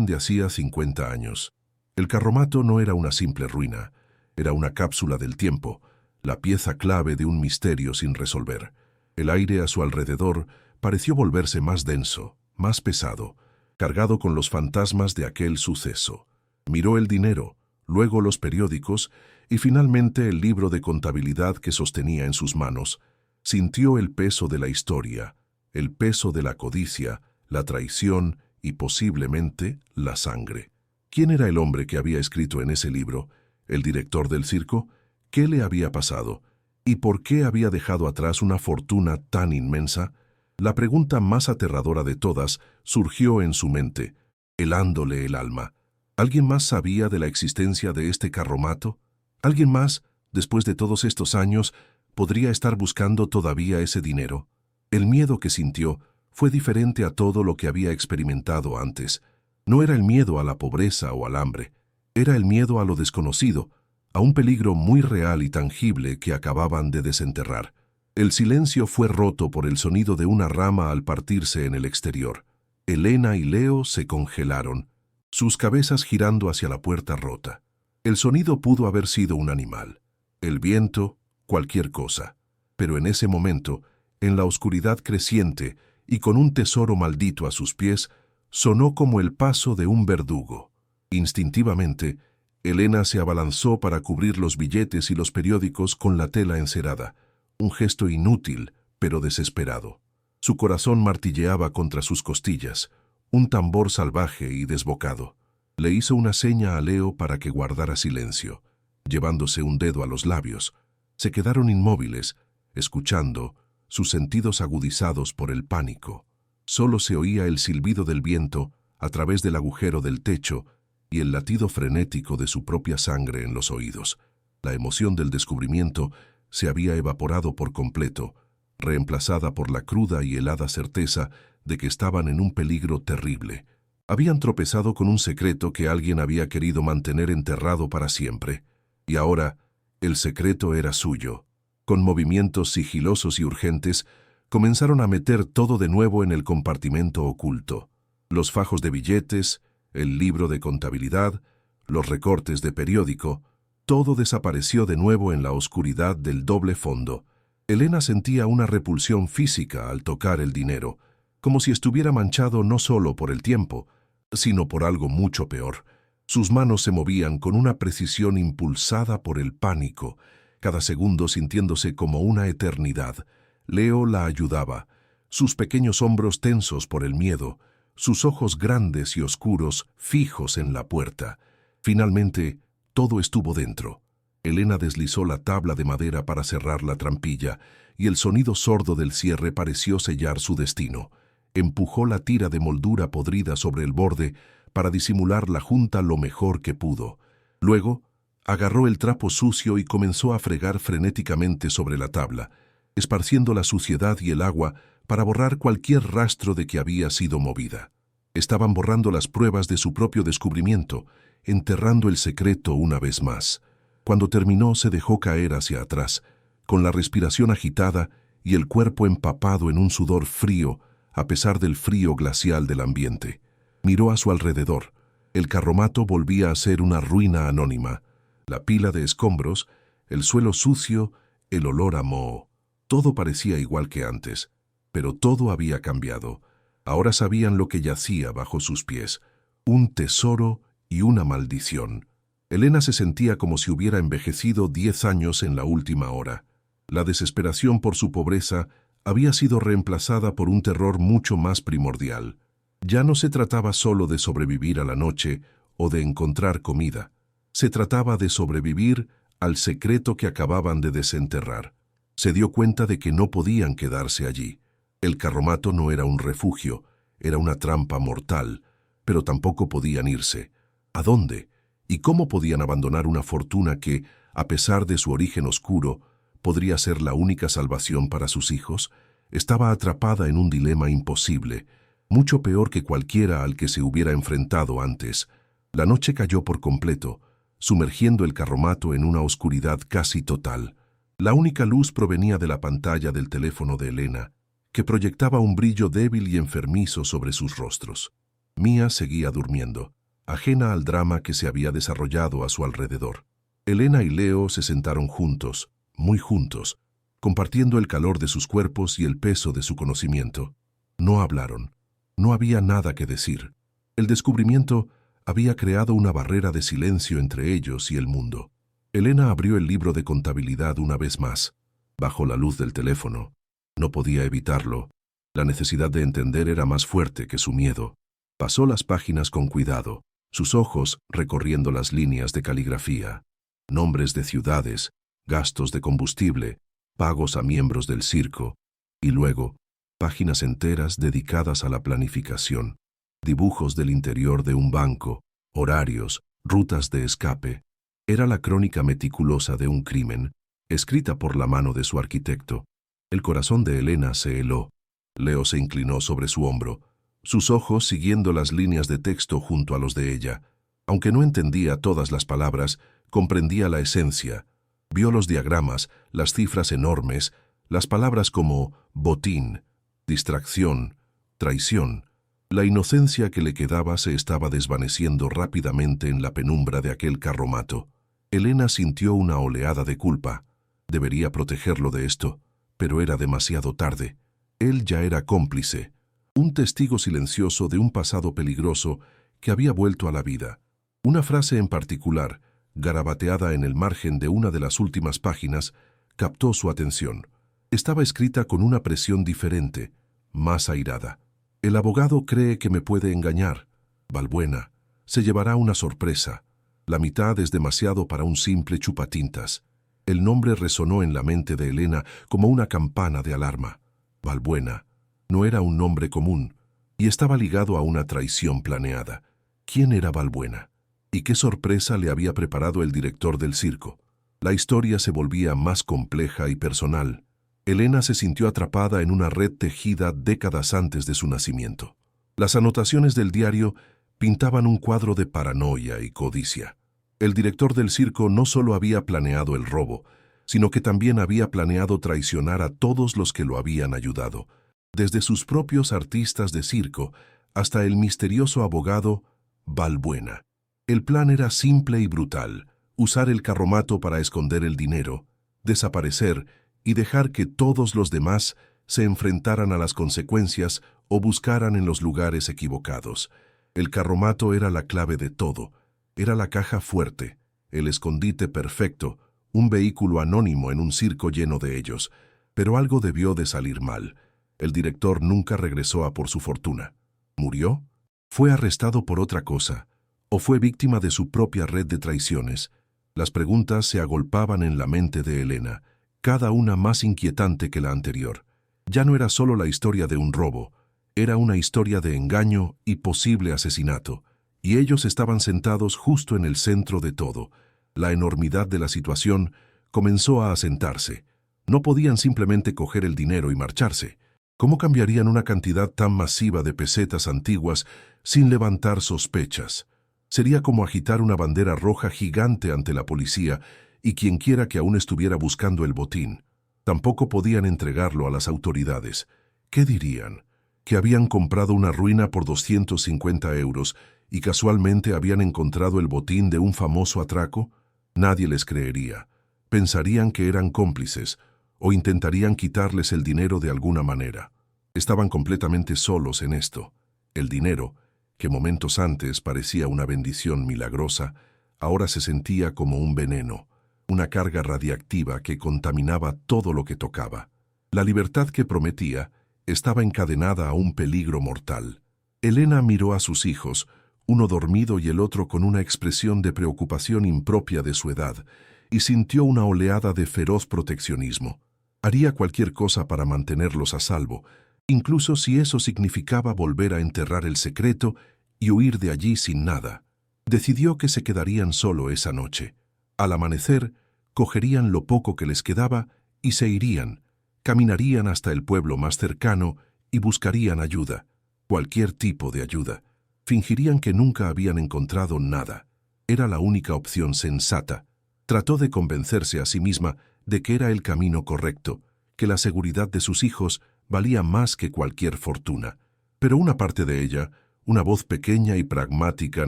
[SPEAKER 1] de hacía 50 años. El carromato no era una simple ruina, era una cápsula del tiempo, la pieza clave de un misterio sin resolver. El aire a su alrededor pareció volverse más denso, más pesado, cargado con los fantasmas de aquel suceso. Miró el dinero, luego los periódicos y finalmente el libro de contabilidad que sostenía en sus manos. Sintió el peso de la historia, el peso de la codicia, la traición y posiblemente la sangre. ¿Quién era el hombre que había escrito en ese libro? ¿El director del circo? ¿Qué le había pasado? ¿Y por qué había dejado atrás una fortuna tan inmensa? La pregunta más aterradora de todas surgió en su mente, helándole el alma. ¿Alguien más sabía de la existencia de este carromato? ¿Alguien más, después de todos estos años, podría estar buscando todavía ese dinero? El miedo que sintió fue diferente a todo lo que había experimentado antes. No era el miedo a la pobreza o al hambre, era el miedo a lo desconocido, a un peligro muy real y tangible que acababan de desenterrar. El silencio fue roto por el sonido de una rama al partirse en el exterior. Elena y Leo se congelaron, sus cabezas girando hacia la puerta rota. El sonido pudo haber sido un animal, el viento, cualquier cosa. Pero en ese momento, en la oscuridad creciente y con un tesoro maldito a sus pies, sonó como el paso de un verdugo. Instintivamente, Elena se abalanzó para cubrir los billetes y los periódicos con la tela encerada, un gesto inútil, pero desesperado. Su corazón martilleaba contra sus costillas, un tambor salvaje y desbocado. Le hizo una seña a Leo para que guardara silencio. Llevándose un dedo a los labios, se quedaron inmóviles, escuchando, sus sentidos agudizados por el pánico. Solo se oía el silbido del viento a través del agujero del techo y el latido frenético de su propia sangre en los oídos. La emoción del descubrimiento se había evaporado por completo, reemplazada por la cruda y helada certeza de que estaban en un peligro terrible. Habían tropezado con un secreto que alguien había querido mantener enterrado para siempre, y ahora el secreto era suyo. Con movimientos sigilosos y urgentes, comenzaron a meter todo de nuevo en el compartimento oculto. Los fajos de billetes, el libro de contabilidad, los recortes de periódico, todo desapareció de nuevo en la oscuridad del doble fondo. Elena sentía una repulsión física al tocar el dinero, como si estuviera manchado no solo por el tiempo, sino por algo mucho peor. Sus manos se movían con una precisión impulsada por el pánico, cada segundo sintiéndose como una eternidad. Leo la ayudaba, sus pequeños hombros tensos por el miedo, sus ojos grandes y oscuros fijos en la puerta. Finalmente, todo estuvo dentro. Elena deslizó la tabla de madera para cerrar la trampilla, y el sonido sordo del cierre pareció sellar su destino. Empujó la tira de moldura podrida sobre el borde para disimular la junta lo mejor que pudo. Luego, agarró el trapo sucio y comenzó a fregar frenéticamente sobre la tabla, esparciendo la suciedad y el agua para borrar cualquier rastro de que había sido movida. Estaban borrando las pruebas de su propio descubrimiento, enterrando el secreto una vez más. Cuando terminó, se dejó caer hacia atrás, con la respiración agitada y el cuerpo empapado en un sudor frío, a pesar del frío glacial del ambiente. Miró a su alrededor. El carromato volvía a ser una ruina anónima. La pila de escombros, el suelo sucio, el olor a moho. Todo parecía igual que antes, pero todo había cambiado. Ahora sabían lo que yacía bajo sus pies, un tesoro y una maldición. Elena se sentía como si hubiera envejecido 10 años en la última hora. La desesperación por su pobreza había sido reemplazada por un terror mucho más primordial. Ya no se trataba solo de sobrevivir a la noche o de encontrar comida. Se trataba de sobrevivir al secreto que acababan de desenterrar. Se dio cuenta de que no podían quedarse allí. El carromato no era un refugio, era una trampa mortal, pero tampoco podían irse. ¿A dónde? ¿Y cómo podían abandonar una fortuna que, a pesar de su origen oscuro, podría ser la única salvación para sus hijos? Estaba atrapada en un dilema imposible. mucho peor que cualquiera al que se hubiera enfrentado antes. La noche cayó por completo, sumergiendo el carromato en una oscuridad casi total. La única luz provenía de la pantalla del teléfono de Elena, que proyectaba un brillo débil y enfermizo sobre sus rostros. Mía seguía durmiendo, ajena al drama que se había desarrollado a su alrededor. Elena y Leo se sentaron juntos, muy juntos, compartiendo el calor de sus cuerpos y el peso de su conocimiento. No hablaron. No había nada que decir. El descubrimiento había creado una barrera de silencio entre ellos y el mundo. Elena abrió el libro de contabilidad una vez más, bajo la luz del teléfono. No podía evitarlo. La necesidad de entender era más fuerte que su miedo. Pasó las páginas con cuidado, sus ojos recorriendo las líneas de caligrafía. Nombres de ciudades, gastos de combustible, pagos a miembros del circo, y luego, páginas enteras dedicadas a la planificación, dibujos del interior de un banco, horarios, rutas de escape. Era la crónica meticulosa de un crimen, escrita por la mano de su arquitecto. El corazón de Elena se heló. Leo se inclinó sobre su hombro, sus ojos siguiendo las líneas de texto junto a los de ella. Aunque no entendía todas las palabras, comprendía la esencia. Vio los diagramas, las cifras enormes, las palabras como botín, distracción, traición. La inocencia que le quedaba se estaba desvaneciendo rápidamente en la penumbra de aquel carromato. Elena sintió una oleada de culpa. Debería protegerlo de esto, pero era demasiado tarde. Él ya era cómplice, un testigo silencioso de un pasado peligroso que había vuelto a la vida. Una frase en particular, garabateada en el margen de una de las últimas páginas, captó su atención. Estaba escrita con una presión diferente, más airada. El abogado cree que me puede engañar. Valbuena, se llevará una sorpresa. La mitad es demasiado para un simple chupatintas. El nombre resonó en la mente de Elena como una campana de alarma. Valbuena no era un nombre común y estaba ligado a una traición planeada. ¿Quién era Valbuena? ¿Y qué sorpresa le había preparado el director del circo? La historia se volvía más compleja y personal. Elena se sintió atrapada en una red tejida décadas antes de su nacimiento. Las anotaciones del diario pintaban un cuadro de paranoia y codicia. El director del circo no solo había planeado el robo, sino que también había planeado traicionar a todos los que lo habían ayudado, desde sus propios artistas de circo hasta el misterioso abogado Valbuena. El plan era simple y brutal: usar el carromato para esconder el dinero, desaparecer y dejar que todos los demás se enfrentaran a las consecuencias o buscaran en los lugares equivocados. El carromato era la clave de todo. Era la caja fuerte, el escondite perfecto, un vehículo anónimo en un circo lleno de ellos. Pero algo debió de salir mal. El director nunca regresó a por su fortuna. ¿Murió? ¿Fue arrestado por otra cosa? ¿O fue víctima de su propia red de traiciones? Las preguntas se agolpaban en la mente de Elena, cada una más inquietante que la anterior. Ya no era solo la historia de un robo, era una historia de engaño y posible asesinato, y ellos estaban sentados justo en el centro de todo. La enormidad de la situación comenzó a asentarse. No podían simplemente coger el dinero y marcharse. ¿Cómo cambiarían una cantidad tan masiva de pesetas antiguas sin levantar sospechas? Sería como agitar una bandera roja gigante ante la policía y quienquiera que aún estuviera buscando el botín. Tampoco podían entregarlo a las autoridades. ¿Qué dirían? ¿Que habían comprado una ruina por 250 euros y casualmente habían encontrado el botín de un famoso atraco? Nadie les creería. Pensarían que eran cómplices o intentarían quitarles el dinero de alguna manera. Estaban completamente solos en esto. El dinero, que momentos antes parecía una bendición milagrosa, ahora se sentía como un veneno, una carga radiactiva que contaminaba todo lo que tocaba. La libertad que prometía estaba encadenada a un peligro mortal. Elena miró a sus hijos, uno dormido y el otro con una expresión de preocupación impropia de su edad, y sintió una oleada de feroz proteccionismo. Haría cualquier cosa para mantenerlos a salvo, incluso si eso significaba volver a enterrar el secreto y huir de allí sin nada. Decidió que se quedarían solo esa noche. Al amanecer, cogerían lo poco que les quedaba y se irían, caminarían hasta el pueblo más cercano y buscarían ayuda. cualquier tipo de ayuda. Fingirían que nunca habían encontrado nada. Era la única opción sensata. Trató de convencerse a sí misma de que era el camino correcto, que la seguridad de sus hijos valía más que cualquier fortuna. Pero una parte de ella, una voz pequeña y pragmática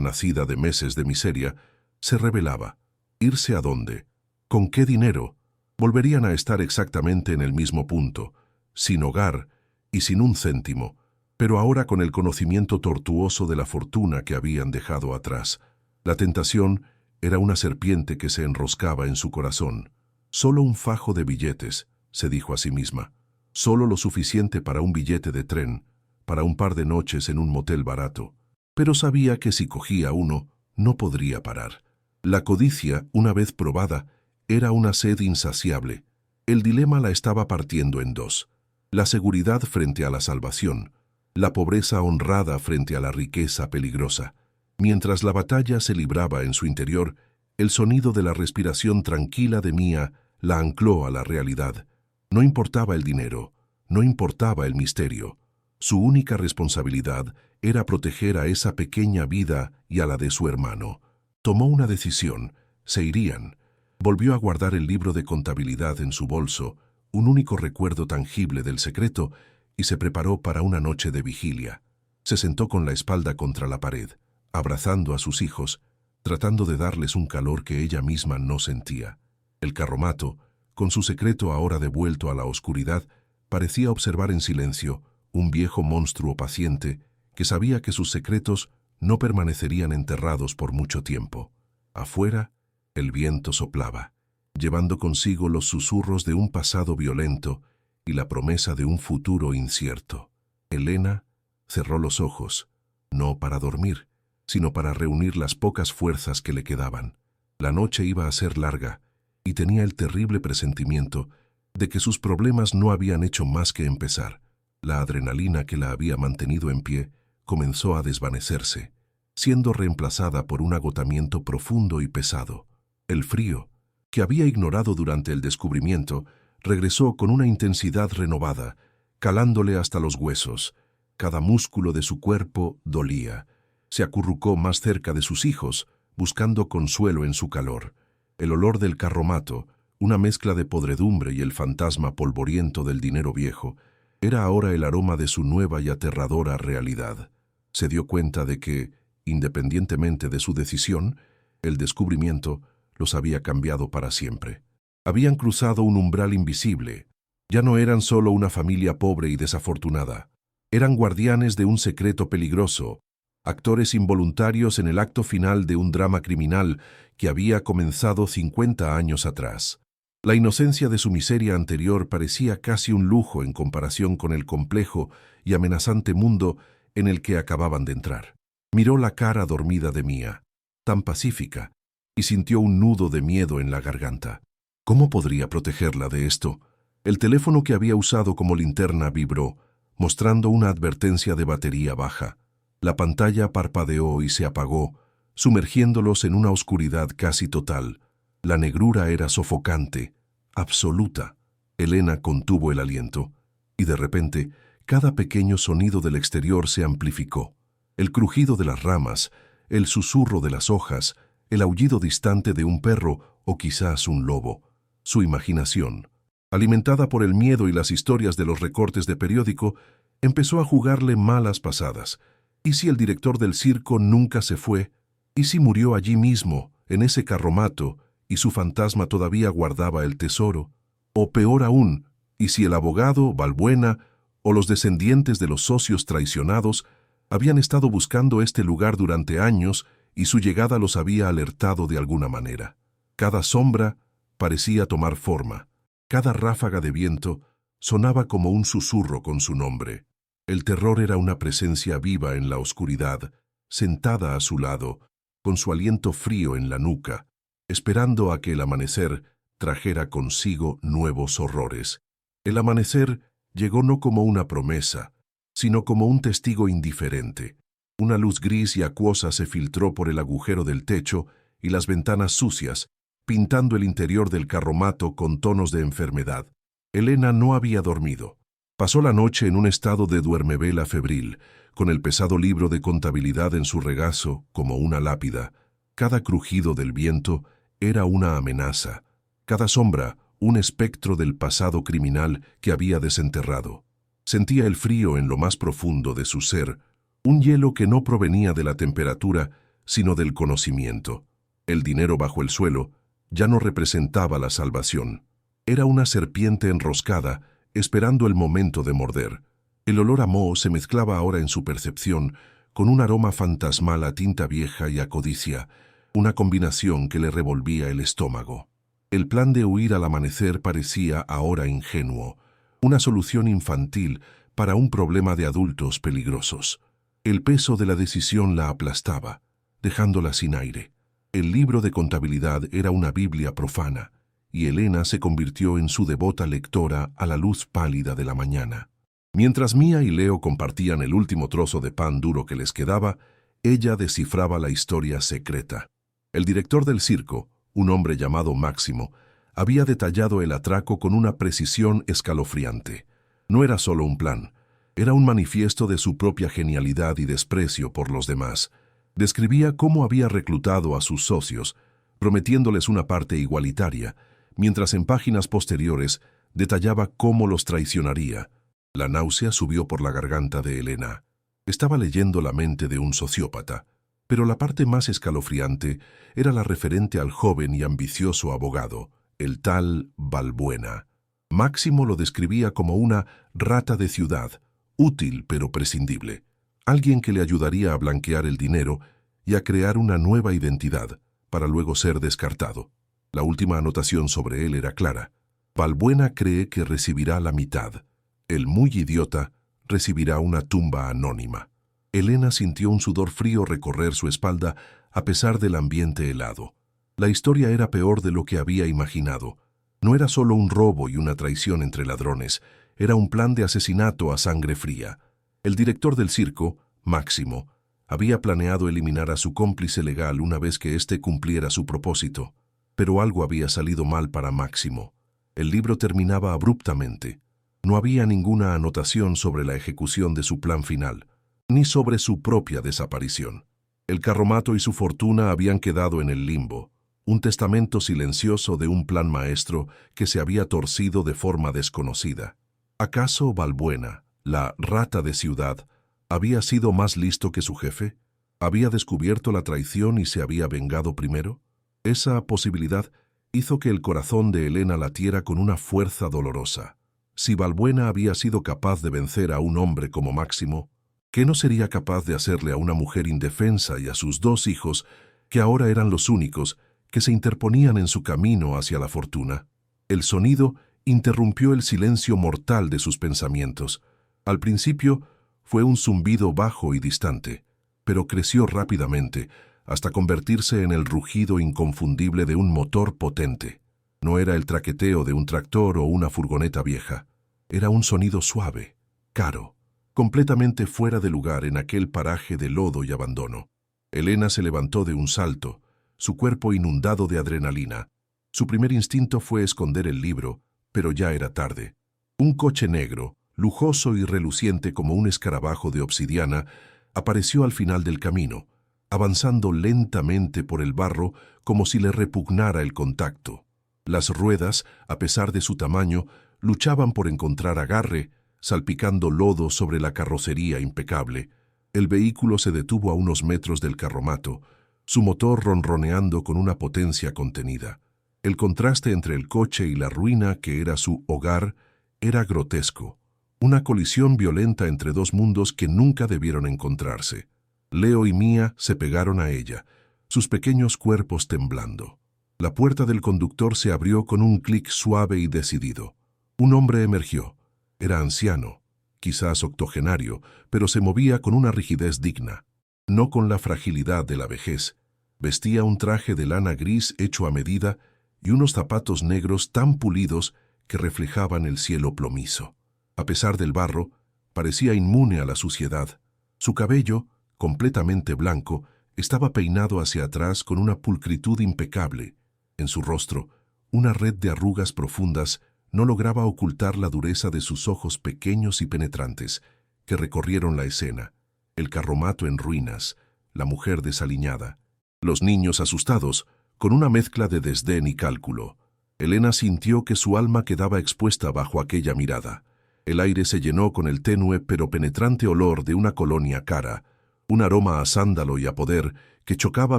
[SPEAKER 1] nacida de meses de miseria, se rebelaba. ¿Irse a dónde? ¿Con qué dinero? Volverían a estar exactamente en el mismo punto, sin hogar y sin un céntimo, pero ahora con el conocimiento tortuoso de la fortuna que habían dejado atrás. La tentación era una serpiente que se enroscaba en su corazón. Solo un fajo de billetes, se dijo a sí misma. Solo lo suficiente para un billete de tren, para un par de noches en un motel barato. Pero sabía que si cogía uno, no podría parar. La codicia, una vez probada, era una sed insaciable. El dilema la estaba partiendo en dos. La seguridad frente a la salvación, la pobreza honrada frente a la riqueza peligrosa. Mientras la batalla se libraba en su interior, el sonido de la respiración tranquila de Mia la ancló a la realidad. No importaba el dinero, no importaba el misterio. Su única responsabilidad era proteger a esa pequeña vida y a la de su hermano. Tomó una decisión. Se irían. Volvió a guardar el libro de contabilidad en su bolso, un único recuerdo tangible del secreto, y se preparó para una noche de vigilia. Se sentó con la espalda contra la pared, abrazando a sus hijos, tratando de darles un calor que ella misma no sentía. El carromato, con su secreto ahora devuelto a la oscuridad, parecía observar en silencio un viejo monstruo paciente que sabía que sus secretos no permanecerían enterrados por mucho tiempo. Afuera, el viento soplaba, llevando consigo los susurros de un pasado violento y la promesa de un futuro incierto. Elena cerró los ojos, no para dormir, sino para reunir las pocas fuerzas que le quedaban. La noche iba a ser larga, y tenía el terrible presentimiento de que sus problemas no habían hecho más que empezar. La adrenalina que la había mantenido en pie comenzó a desvanecerse, siendo reemplazada por un agotamiento profundo y pesado. El frío, que había ignorado durante el descubrimiento, regresó con una intensidad renovada, calándole hasta los huesos. Cada músculo de su cuerpo dolía. Se acurrucó más cerca de sus hijos, buscando consuelo en su calor. El olor del carromato, una mezcla de podredumbre y el fantasma polvoriento del dinero viejo, era ahora el aroma de su nueva y aterradora realidad. Se dio cuenta de que, independientemente de su decisión, el descubrimiento los había cambiado para siempre. Habían cruzado un umbral invisible. Ya no eran solo una familia pobre y desafortunada. Eran guardianes de un secreto peligroso, actores involuntarios en el acto final de un drama criminal que había comenzado 50 años atrás. La inocencia de su miseria anterior parecía casi un lujo en comparación con el complejo y amenazante mundo en el que acababan de entrar. Miró la cara dormida de Mia, tan pacífica, y sintió un nudo de miedo en la garganta. ¿Cómo podría protegerla de esto? El teléfono que había usado como linterna vibró, mostrando una advertencia de batería baja. La pantalla parpadeó y se apagó, sumergiéndolos en una oscuridad casi total. La negrura era sofocante, absoluta. Elena contuvo el aliento, y de repente, cada pequeño sonido del exterior se amplificó. El crujido de las ramas, el susurro de las hojas, el aullido distante de un perro o quizás un lobo. Su imaginación, alimentada por el miedo y las historias de los recortes de periódico, empezó a jugarle malas pasadas. ¿Y si el director del circo nunca se fue? ¿Y si murió allí mismo, en ese carromato, y su fantasma todavía guardaba el tesoro? O peor aún, ¿y si el abogado, Balbuena, o los descendientes de los socios traicionados habían estado buscando este lugar durante años y su llegada los había alertado de alguna manera? Cada sombra parecía tomar forma. Cada ráfaga de viento sonaba como un susurro con su nombre. El terror era una presencia viva en la oscuridad, sentada a su lado, con su aliento frío en la nuca, esperando a que el amanecer trajera consigo nuevos horrores. El amanecer llegó no como una promesa, sino como un testigo indiferente. Una luz gris y acuosa se filtró por el agujero del techo y las ventanas sucias, pintando el interior del carromato con tonos de enfermedad. Elena no había dormido. Pasó la noche en un estado de duermevela febril, con el pesado libro de contabilidad en su regazo como una lápida. Cada crujido del viento era una amenaza, cada sombra un espectro del pasado criminal que había desenterrado. Sentía el frío en lo más profundo de su ser, un hielo que no provenía de la temperatura, sino del conocimiento. El dinero bajo el suelo ya no representaba la salvación. Era una serpiente enroscada, esperando el momento de morder. El olor a moho se mezclaba ahora en su percepción con un aroma fantasmal a tinta vieja y a codicia, una combinación que le revolvía el estómago. El plan de huir al amanecer parecía ahora ingenuo, una solución infantil para un problema de adultos peligrosos. El peso de la decisión la aplastaba, dejándola sin aire. El libro de contabilidad era una Biblia profana, y Elena se convirtió en su devota lectora a la luz pálida de la mañana. Mientras Mía y Leo compartían el último trozo de pan duro que les quedaba, ella descifraba la historia secreta. El director del circo, un hombre llamado Máximo, había detallado el atraco con una precisión escalofriante. No era solo un plan, era un manifiesto de su propia genialidad y desprecio por los demás. Describía cómo había reclutado a sus socios, prometiéndoles una parte igualitaria, mientras en páginas posteriores detallaba cómo los traicionaría. La náusea subió por la garganta de Elena. Estaba leyendo la mente de un sociópata, pero la parte más escalofriante era la referente al joven y ambicioso abogado, el tal Balbuena. Máximo lo describía como una rata de ciudad, útil pero prescindible, alguien que le ayudaría a blanquear el dinero y a crear una nueva identidad, para luego ser descartado. La última anotación sobre él era clara. Balbuena cree que recibirá la mitad. El muy idiota recibirá una tumba anónima. Elena sintió un sudor frío recorrer su espalda a pesar del ambiente helado. La historia era peor de lo que había imaginado. No era solo un robo y una traición entre ladrones, era un plan de asesinato a sangre fría. El director del circo, Máximo, había planeado eliminar a su cómplice legal una vez que éste cumpliera su propósito. Pero algo había salido mal para Máximo. El libro terminaba abruptamente. No había ninguna anotación sobre la ejecución de su plan final, ni sobre su propia desaparición. El carromato y su fortuna habían quedado en el limbo, un testamento silencioso de un plan maestro que se había torcido de forma desconocida. ¿Acaso Balbuena, la rata de ciudad, había sido más listo que su jefe? ¿Había descubierto la traición y se había vengado primero? Esa posibilidad hizo que el corazón de Elena latiera con una fuerza dolorosa. Si Balbuena había sido capaz de vencer a un hombre como Máximo, ¿qué no sería capaz de hacerle a una mujer indefensa y a sus 2 hijos, que ahora eran los únicos que se interponían en su camino hacia la fortuna? El sonido interrumpió el silencio mortal de sus pensamientos. Al principio fue un zumbido bajo y distante, pero creció rápidamente hasta convertirse en el rugido inconfundible de un motor potente. No era el traqueteo de un tractor o una furgoneta vieja. Era un sonido suave, caro, completamente fuera de lugar en aquel paraje de lodo y abandono. Elena se levantó de un salto, su cuerpo inundado de adrenalina. Su primer instinto fue esconder el libro, pero ya era tarde. Un coche negro, lujoso y reluciente como un escarabajo de obsidiana, apareció al final del camino, avanzando lentamente por el barro como si le repugnara el contacto. Las ruedas, a pesar de su tamaño, luchaban por encontrar agarre, salpicando lodo sobre la carrocería impecable. El vehículo se detuvo a unos metros del carromato, su motor ronroneando con una potencia contenida. El contraste entre el coche y la ruina que era su hogar era grotesco. Una colisión violenta entre 2 mundos que nunca debieron encontrarse. Leo y Mía se pegaron a ella, sus pequeños cuerpos temblando. La puerta del conductor se abrió con un clic suave y decidido. Un hombre emergió. Era anciano, quizás octogenario, pero se movía con una rigidez digna, no con la fragilidad de la vejez. Vestía un traje de lana gris hecho a medida y unos zapatos negros tan pulidos que reflejaban el cielo plomizo. A pesar del barro, parecía inmune a la suciedad. Su cabello, completamente blanco, estaba peinado hacia atrás con una pulcritud impecable. En su rostro, una red de arrugas profundas no lograba ocultar la dureza de sus ojos pequeños y penetrantes, que recorrieron la escena, el carromato en ruinas, la mujer desaliñada, los niños asustados, con una mezcla de desdén y cálculo. Elena sintió que su alma quedaba expuesta bajo aquella mirada. El aire se llenó con el tenue pero penetrante olor de una colonia cara, un aroma a sándalo y a poder que chocaba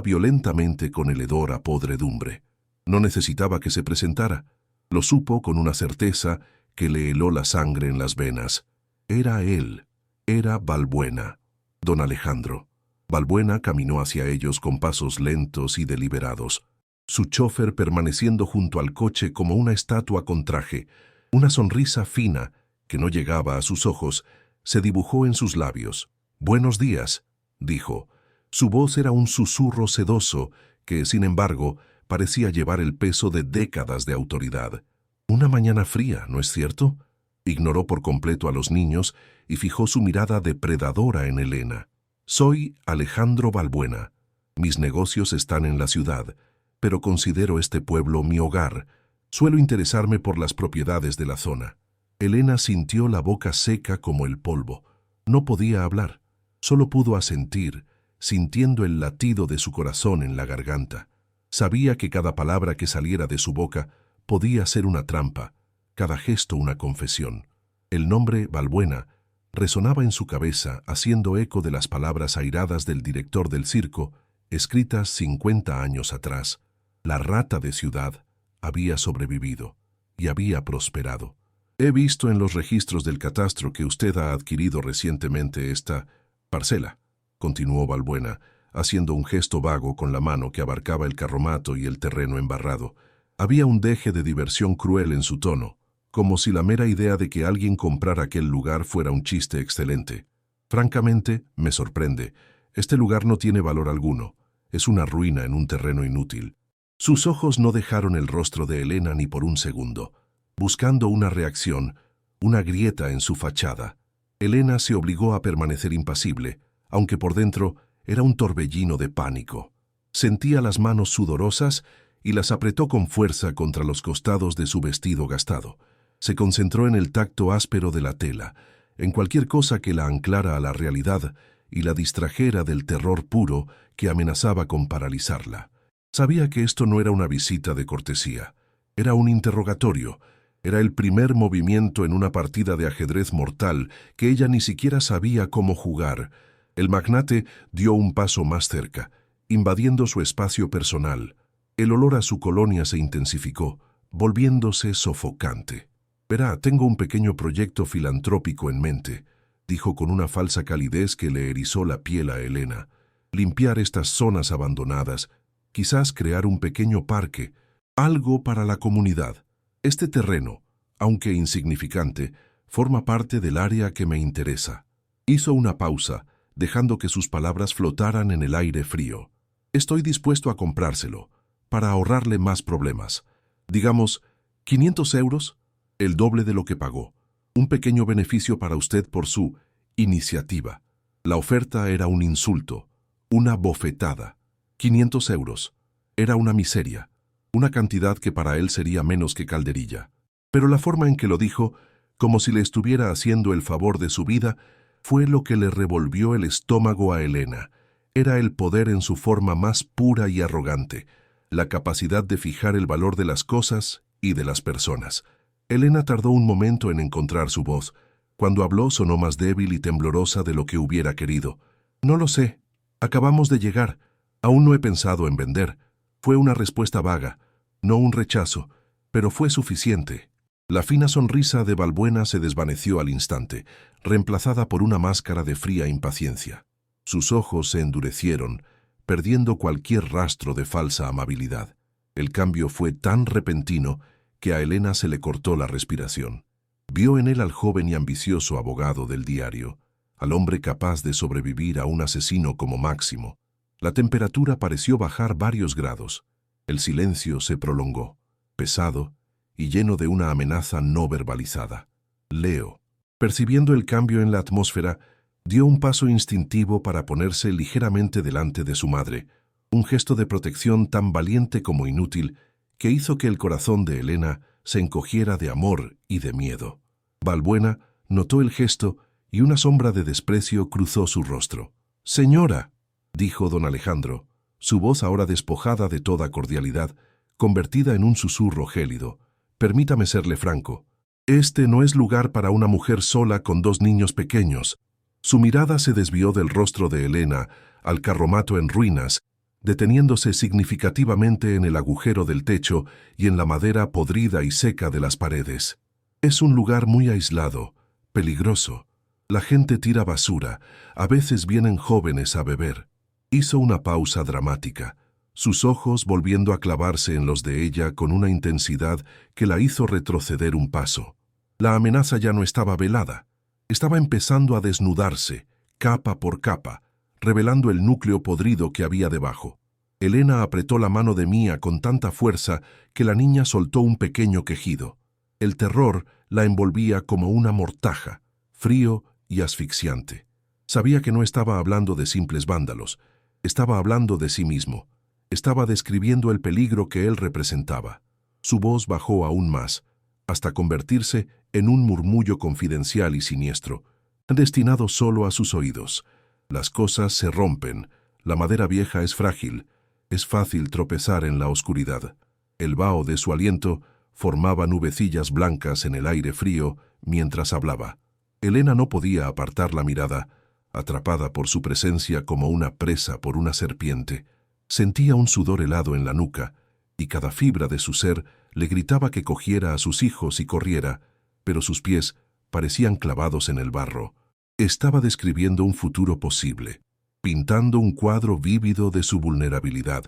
[SPEAKER 1] violentamente con el hedor a podredumbre. No necesitaba que se presentara. Lo supo con una certeza que le heló la sangre en las venas. Era él. Era Balbuena. Don Alejandro. Balbuena caminó hacia ellos con pasos lentos y deliberados, su chofer permaneciendo junto al coche como una estatua con traje. Una sonrisa fina, que no llegaba a sus ojos, se dibujó en sus labios. «Buenos días», dijo. Su voz era un susurro sedoso que, sin embargo, parecía llevar el peso de décadas de autoridad. «Una mañana fría, ¿no es cierto?». Ignoró por completo a los niños y fijó su mirada depredadora en Elena. «Soy Alejandro Balbuena. Mis negocios están en la ciudad, pero considero este pueblo mi hogar. Suelo interesarme por las propiedades de la zona». Elena sintió la boca seca como el polvo. No podía hablar, solo pudo asentir, sintiendo el latido de su corazón en la garganta. Sabía que cada palabra que saliera de su boca podía ser una trampa, cada gesto una confesión. El nombre Balbuena resonaba en su cabeza, haciendo eco de las palabras airadas del director del circo, escritas 50 años atrás. La rata de ciudad había sobrevivido y había prosperado. «He visto en los registros del catastro que usted ha adquirido recientemente esta parcela», continuó Balbuena, haciendo un gesto vago con la mano que abarcaba el carromato y el terreno embarrado. Había un deje de diversión cruel en su tono, como si la mera idea de que alguien comprara aquel lugar fuera un chiste excelente. «Francamente, me sorprende. Este lugar no tiene valor alguno. Es una ruina en un terreno inútil». Sus ojos no dejaron el rostro de Elena ni por un segundo, buscando una reacción, una grieta en su fachada. Elena se obligó a permanecer impasible, aunque por dentro era un torbellino de pánico. Sentía las manos sudorosas y las apretó con fuerza contra los costados de su vestido gastado. Se concentró en el tacto áspero de la tela, en cualquier cosa que la anclara a la realidad y la distrajera del terror puro que amenazaba con paralizarla. Sabía que esto no era una visita de cortesía, era un interrogatorio, era el primer movimiento en una partida de ajedrez mortal que ella ni siquiera sabía cómo jugar. El magnate dio un paso más cerca, invadiendo su espacio personal. El olor a su colonia se intensificó, volviéndose sofocante. «Verá, tengo un pequeño proyecto filantrópico en mente», dijo con una falsa calidez que le erizó la piel a Elena. «Limpiar estas zonas abandonadas, quizás crear un pequeño parque, algo para la comunidad. Este terreno, aunque insignificante, forma parte del área que me interesa». Hizo una pausa, dejando que sus palabras flotaran en el aire frío. «Estoy dispuesto a comprárselo, para ahorrarle más problemas. Digamos, 500 euros, el doble de lo que pagó. Un pequeño beneficio para usted por su iniciativa». La oferta era un insulto, una bofetada. 500 euros. Era una miseria, una cantidad que para él sería menos que calderilla. Pero la forma en que lo dijo, como si le estuviera haciendo el favor de su vida, fue lo que le revolvió el estómago a Elena. Era el poder en su forma más pura y arrogante, la capacidad de fijar el valor de las cosas y de las personas. Elena tardó un momento en encontrar su voz. Cuando habló sonó más débil y temblorosa de lo que hubiera querido. «No lo sé. Acabamos de llegar. Aún no he pensado en vender». Fue una respuesta vaga, no un rechazo, pero fue suficiente. La fina sonrisa de Balbuena se desvaneció al instante, reemplazada por una máscara de fría impaciencia. Sus ojos se endurecieron, perdiendo cualquier rastro de falsa amabilidad. El cambio fue tan repentino que a Elena se le cortó la respiración. Vio en él al joven y ambicioso abogado del diario, al hombre capaz de sobrevivir a un asesino como Máximo. La temperatura pareció bajar varios grados. El silencio se prolongó, pesado y lleno de una amenaza no verbalizada. Leo, percibiendo el cambio en la atmósfera, dio un paso instintivo para ponerse ligeramente delante de su madre, un gesto de protección tan valiente como inútil que hizo que el corazón de Elena se encogiera de amor y de miedo. Balbuena notó el gesto y una sombra de desprecio cruzó su rostro. «Señora», dijo don Alejandro, su voz ahora despojada de toda cordialidad, convertida en un susurro gélido, «permítame serle franco. Este no es lugar para una mujer sola con 2 niños pequeños». Su mirada se desvió del rostro de Elena al carromato en ruinas, deteniéndose significativamente en el agujero del techo y en la madera podrida y seca de las paredes. «Es un lugar muy aislado, peligroso. La gente tira basura, a veces vienen jóvenes a beber». Hizo una pausa dramática, sus ojos volviendo a clavarse en los de ella con una intensidad que la hizo retroceder un paso. La amenaza ya no estaba velada, estaba empezando a desnudarse, capa por capa, revelando el núcleo podrido que había debajo. Elena apretó la mano de Mía con tanta fuerza que la niña soltó un pequeño quejido. El terror la envolvía como una mortaja, frío y asfixiante. Sabía que no estaba hablando de simples vándalos, estaba hablando de sí mismo, estaba describiendo el peligro que él representaba. Su voz bajó aún más, hasta convertirse en un murmullo confidencial y siniestro, destinado solo a sus oídos. Las cosas se rompen, la madera vieja es frágil, es fácil tropezar en la oscuridad. El vaho de su aliento formaba nubecillas blancas en el aire frío mientras hablaba. Elena no podía apartar la mirada, atrapada por su presencia como una presa por una serpiente. Sentía un sudor helado en la nuca, y cada fibra de su ser le gritaba que cogiera a sus hijos y corriera, pero sus pies parecían clavados en el barro. Estaba describiendo un futuro posible, pintando un cuadro vívido de su vulnerabilidad,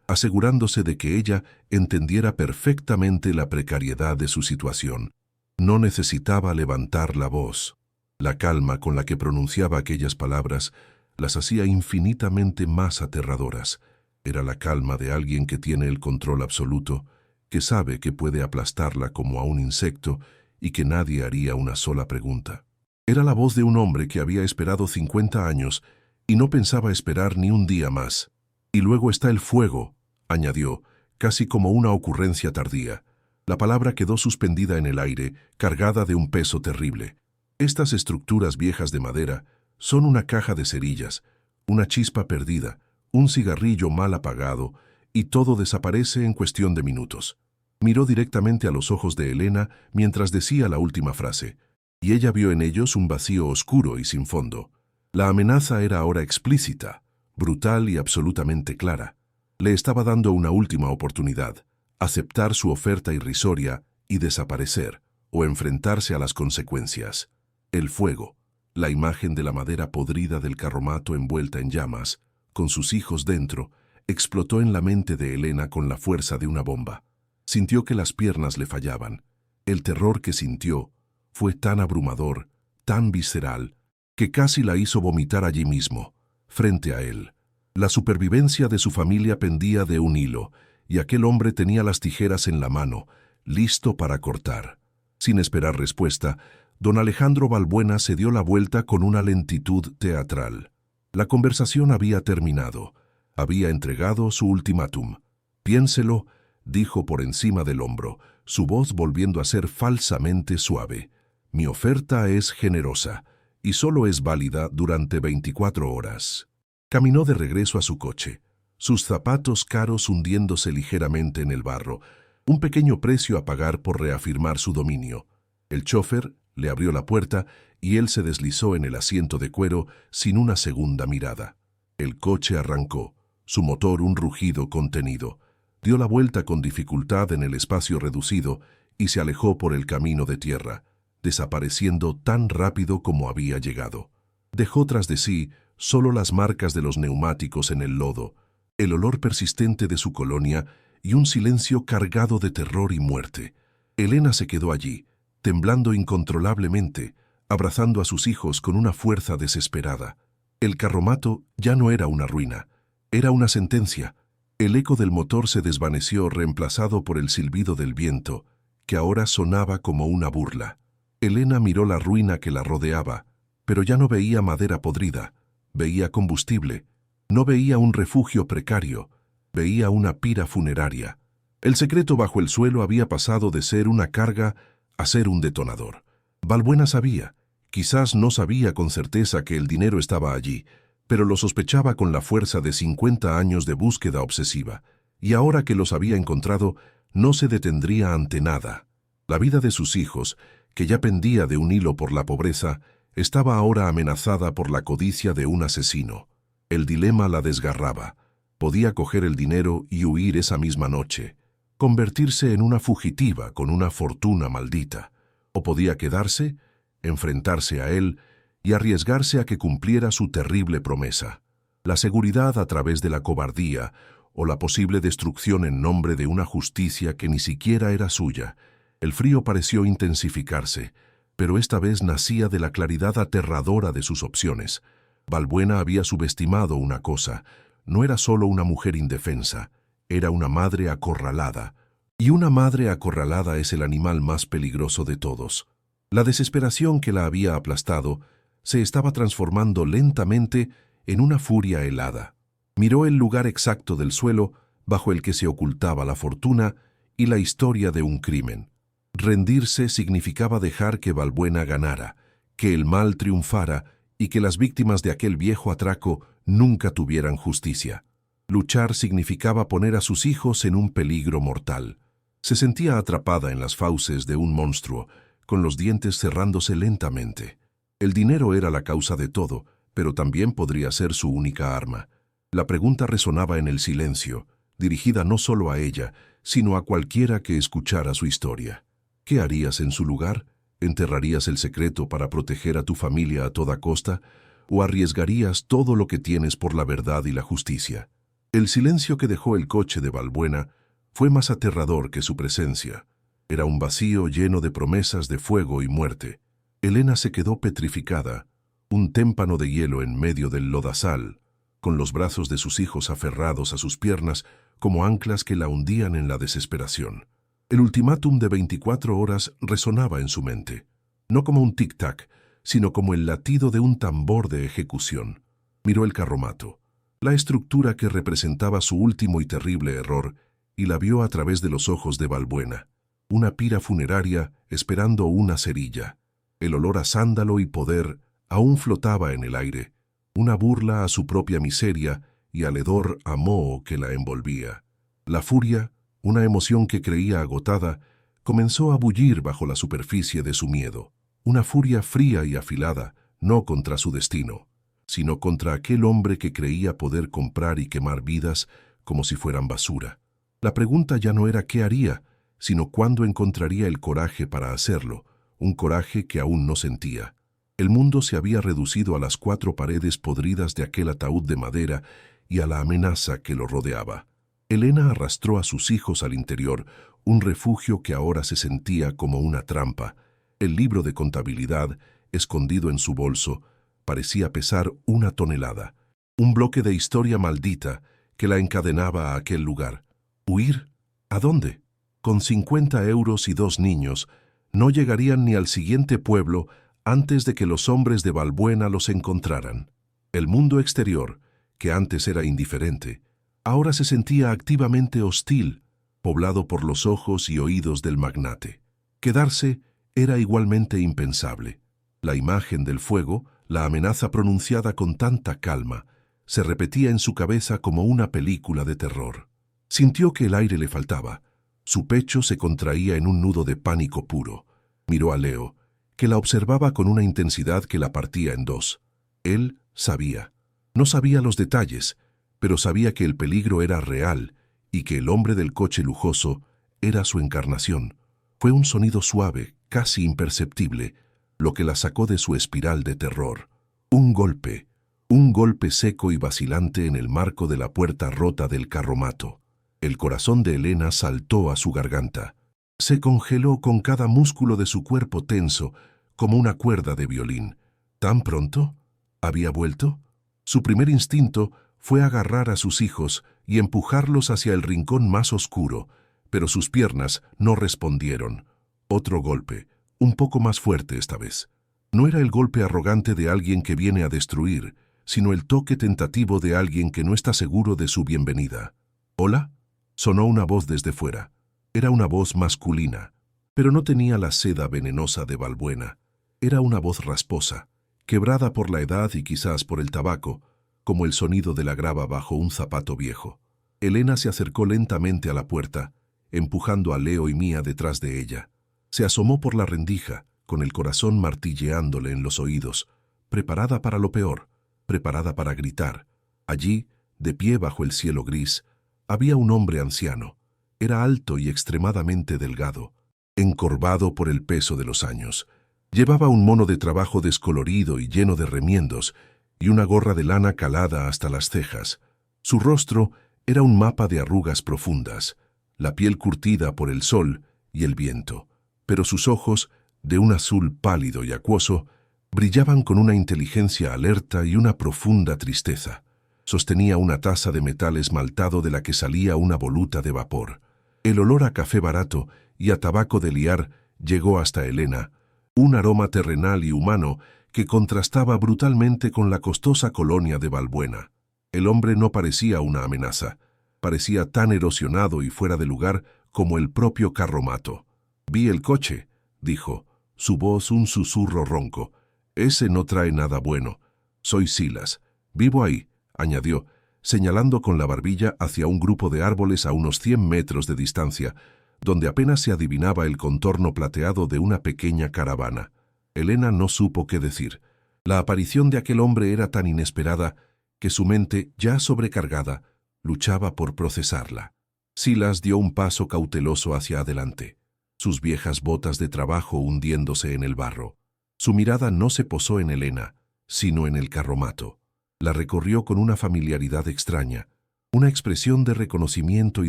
[SPEAKER 1] asegurándose de que ella entendiera perfectamente la precariedad de su situación. No necesitaba levantar la voz. La calma con la que pronunciaba aquellas palabras las hacía infinitamente más aterradoras. Era la calma de alguien que tiene el control absoluto, que sabe que puede aplastarla como a un insecto y que nadie haría una sola pregunta. Era la voz de un hombre que había esperado 50 años y no pensaba esperar ni un día más. «Y luego está el fuego», añadió, casi como una ocurrencia tardía. La palabra quedó suspendida en el aire, cargada de un peso terrible. Estas estructuras viejas de madera son una caja de cerillas, una chispa perdida, un cigarrillo mal apagado, y todo desaparece en cuestión de minutos. Miró directamente a los ojos de Elena mientras decía la última frase, y ella vio en ellos un vacío oscuro y sin fondo. La amenaza era ahora explícita, brutal y absolutamente clara. Le estaba dando una última oportunidad, aceptar su oferta irrisoria y desaparecer, o enfrentarse a las consecuencias. El fuego, la imagen de la madera podrida del carromato envuelta en llamas, con sus hijos dentro, explotó en la mente de Elena con la fuerza de una bomba. Sintió que las piernas le fallaban. El terror que sintió fue tan abrumador, tan visceral, que casi la hizo vomitar allí mismo, frente a él. La supervivencia de su familia pendía de un hilo, y aquel hombre tenía las tijeras en la mano, listo para cortar. Sin esperar respuesta, don Alejandro Balbuena se dio la vuelta con una lentitud teatral. La conversación había terminado. Había entregado su ultimátum. «Piénselo», dijo por encima del hombro, su voz volviendo a ser falsamente suave. «Mi oferta es generosa, y solo es válida durante 24 horas». Caminó de regreso a su coche, sus zapatos caros hundiéndose ligeramente en el barro, un pequeño precio a pagar por reafirmar su dominio. El chofer le abrió la puerta y él se deslizó en el asiento de cuero sin una segunda mirada. El coche arrancó, su motor un rugido contenido. Dio la vuelta con dificultad en el espacio reducido y se alejó por el camino de tierra, desapareciendo tan rápido como había llegado. Dejó tras de sí solo las marcas de los neumáticos en el lodo, el olor persistente de su colonia y un silencio cargado de terror y muerte. Elena se quedó allí, temblando incontrolablemente, abrazando a sus hijos con una fuerza desesperada. El carromato ya no era una ruina, era una sentencia. El eco del motor se desvaneció reemplazado por el silbido del viento, que ahora sonaba como una burla. Elena miró la ruina que la rodeaba, pero ya no veía madera podrida, veía combustible, no veía un refugio precario, veía una pira funeraria. El secreto bajo el suelo había pasado de ser una carga a ser un detonador. Balbuena sabía Quizás no sabía con certeza que el dinero estaba allí, pero lo sospechaba con la fuerza de 50 años de búsqueda obsesiva, y ahora que los había encontrado, no se detendría ante nada. La vida de sus hijos, que ya pendía de un hilo por la pobreza, estaba ahora amenazada por la codicia de un asesino. El dilema la desgarraba. Podía coger el dinero y huir esa misma noche, convertirse en una fugitiva con una fortuna maldita, o podía quedarse, enfrentarse a él y arriesgarse a que cumpliera su terrible promesa. La seguridad a través de la cobardía o la posible destrucción en nombre de una justicia que ni siquiera era suya. El frío pareció intensificarse, pero esta vez nacía de la claridad aterradora de sus opciones. Balbuena había subestimado una cosa: no era solo una mujer indefensa, era una madre acorralada. Y una madre acorralada es el animal más peligroso de todos. La desesperación que la había aplastado se estaba transformando lentamente en una furia helada. Miró el lugar exacto del suelo bajo el que se ocultaba la fortuna y la historia de un crimen. Rendirse significaba dejar que Balbuena ganara, que el mal triunfara y que las víctimas de aquel viejo atraco nunca tuvieran justicia. Luchar significaba poner a sus hijos en un peligro mortal. Se sentía atrapada en las fauces de un monstruo, con los dientes cerrándose lentamente. El dinero era la causa de todo, pero también podría ser su única arma. La pregunta resonaba en el silencio, dirigida no solo a ella, sino a cualquiera que escuchara su historia. ¿Qué harías en su lugar? ¿Enterrarías el secreto para proteger a tu familia a toda costa? ¿O arriesgarías todo lo que tienes por la verdad y la justicia? El silencio que dejó el coche de Balbuena fue más aterrador que su presencia. Era un vacío lleno de promesas de fuego y muerte. Elena se quedó petrificada, un témpano de hielo en medio del lodazal, con los brazos de sus hijos aferrados a sus piernas como anclas que la hundían en la desesperación. El ultimátum de 24 horas resonaba en su mente, no como un tic-tac, sino como el latido de un tambor de ejecución. Miró el carromato, la estructura que representaba su último y terrible error, y la vio a través de los ojos de Balbuena, una pira funeraria esperando una cerilla. El olor a sándalo y poder aún flotaba en el aire, una burla a su propia miseria y al hedor a moho que la envolvía. La furia, una emoción que creía agotada, comenzó a bullir bajo la superficie de su miedo. Una furia fría y afilada, no contra su destino, sino contra aquel hombre que creía poder comprar y quemar vidas como si fueran basura. La pregunta ya no era qué haría, sino cuándo encontraría el coraje para hacerlo, un coraje que aún no sentía. El mundo se había reducido a las 4 paredes podridas de aquel ataúd de madera y a la amenaza que lo rodeaba. Elena arrastró a sus hijos al interior, un refugio que ahora se sentía como una trampa. El libro de contabilidad, escondido en su bolso, parecía pesar 1 tonelada, un bloque de historia maldita que la encadenaba a aquel lugar. ¿Huir? ¿A dónde? Con 50 euros y 2 niños, no llegarían ni al siguiente pueblo antes de que los hombres de Balbuena los encontraran. El mundo exterior, que antes era indiferente, ahora se sentía activamente hostil, poblado por los ojos y oídos del magnate. Quedarse era igualmente impensable. La imagen del fuego, la amenaza pronunciada con tanta calma, se repetía en su cabeza como una película de terror. Sintió que el aire le faltaba. Su pecho se contraía en un nudo de pánico puro. Miró a Leo, que la observaba con una intensidad que la partía en dos. Él sabía. No sabía los detalles, pero sabía que el peligro era real y que el hombre del coche lujoso era su encarnación. Fue un sonido suave, casi imperceptible, lo que la sacó de su espiral de terror. Un golpe seco y vacilante en el marco de la puerta rota del carromato. El corazón de Elena saltó a su garganta. Se congeló con cada músculo de su cuerpo tenso, como una cuerda de violín. ¿Tan pronto? ¿Había vuelto? Su primer instinto fue agarrar a sus hijos y empujarlos hacia el rincón más oscuro, pero sus piernas no respondieron. Otro golpe, un poco más fuerte esta vez. No era el golpe arrogante de alguien que viene a destruir, sino el toque tentativo de alguien que no está seguro de su bienvenida. ¿Hola? Sonó una voz desde fuera. Era una voz masculina, pero no tenía la seda venenosa de Balbuena. Era una voz rasposa, quebrada por la edad y quizás por el tabaco, como el sonido de la grava bajo un zapato viejo. Elena se acercó lentamente a la puerta, empujando a Leo y Mía detrás de ella. Se asomó por la rendija, con el corazón martilleándole en los oídos, preparada para lo peor, preparada para gritar. Allí, de pie bajo el cielo gris, había un hombre anciano. Era alto y extremadamente delgado, encorvado por el peso de los años. Llevaba un mono de trabajo descolorido y lleno de remiendos, y una gorra de lana calada hasta las cejas. Su rostro era un mapa de arrugas profundas, la piel curtida por el sol y el viento, pero sus ojos, de un azul pálido y acuoso, brillaban con una inteligencia alerta y una profunda tristeza. Sostenía una taza de metal esmaltado de la que salía una voluta de vapor. El olor a café barato y a tabaco de liar llegó hasta Elena, un aroma terrenal y humano que contrastaba brutalmente con la costosa colonia de Valbuena. El hombre no parecía una amenaza, parecía tan erosionado y fuera de lugar como el propio Carromato. «Vi el coche», dijo, su voz un susurro ronco. «Ese no trae nada bueno. Soy Silas. Vivo ahí», añadió, señalando con la barbilla hacia un grupo de árboles a unos 100 metros de distancia, donde apenas se adivinaba el contorno plateado de una pequeña caravana. Elena no supo qué decir. La aparición de aquel hombre era tan inesperada que su mente, ya sobrecargada, luchaba por procesarla. Silas dio un paso cauteloso hacia adelante, sus viejas botas de trabajo hundiéndose en el barro. Su mirada no se posó en Elena, sino en el Carromato. La recorrió con una familiaridad extraña, una expresión de reconocimiento y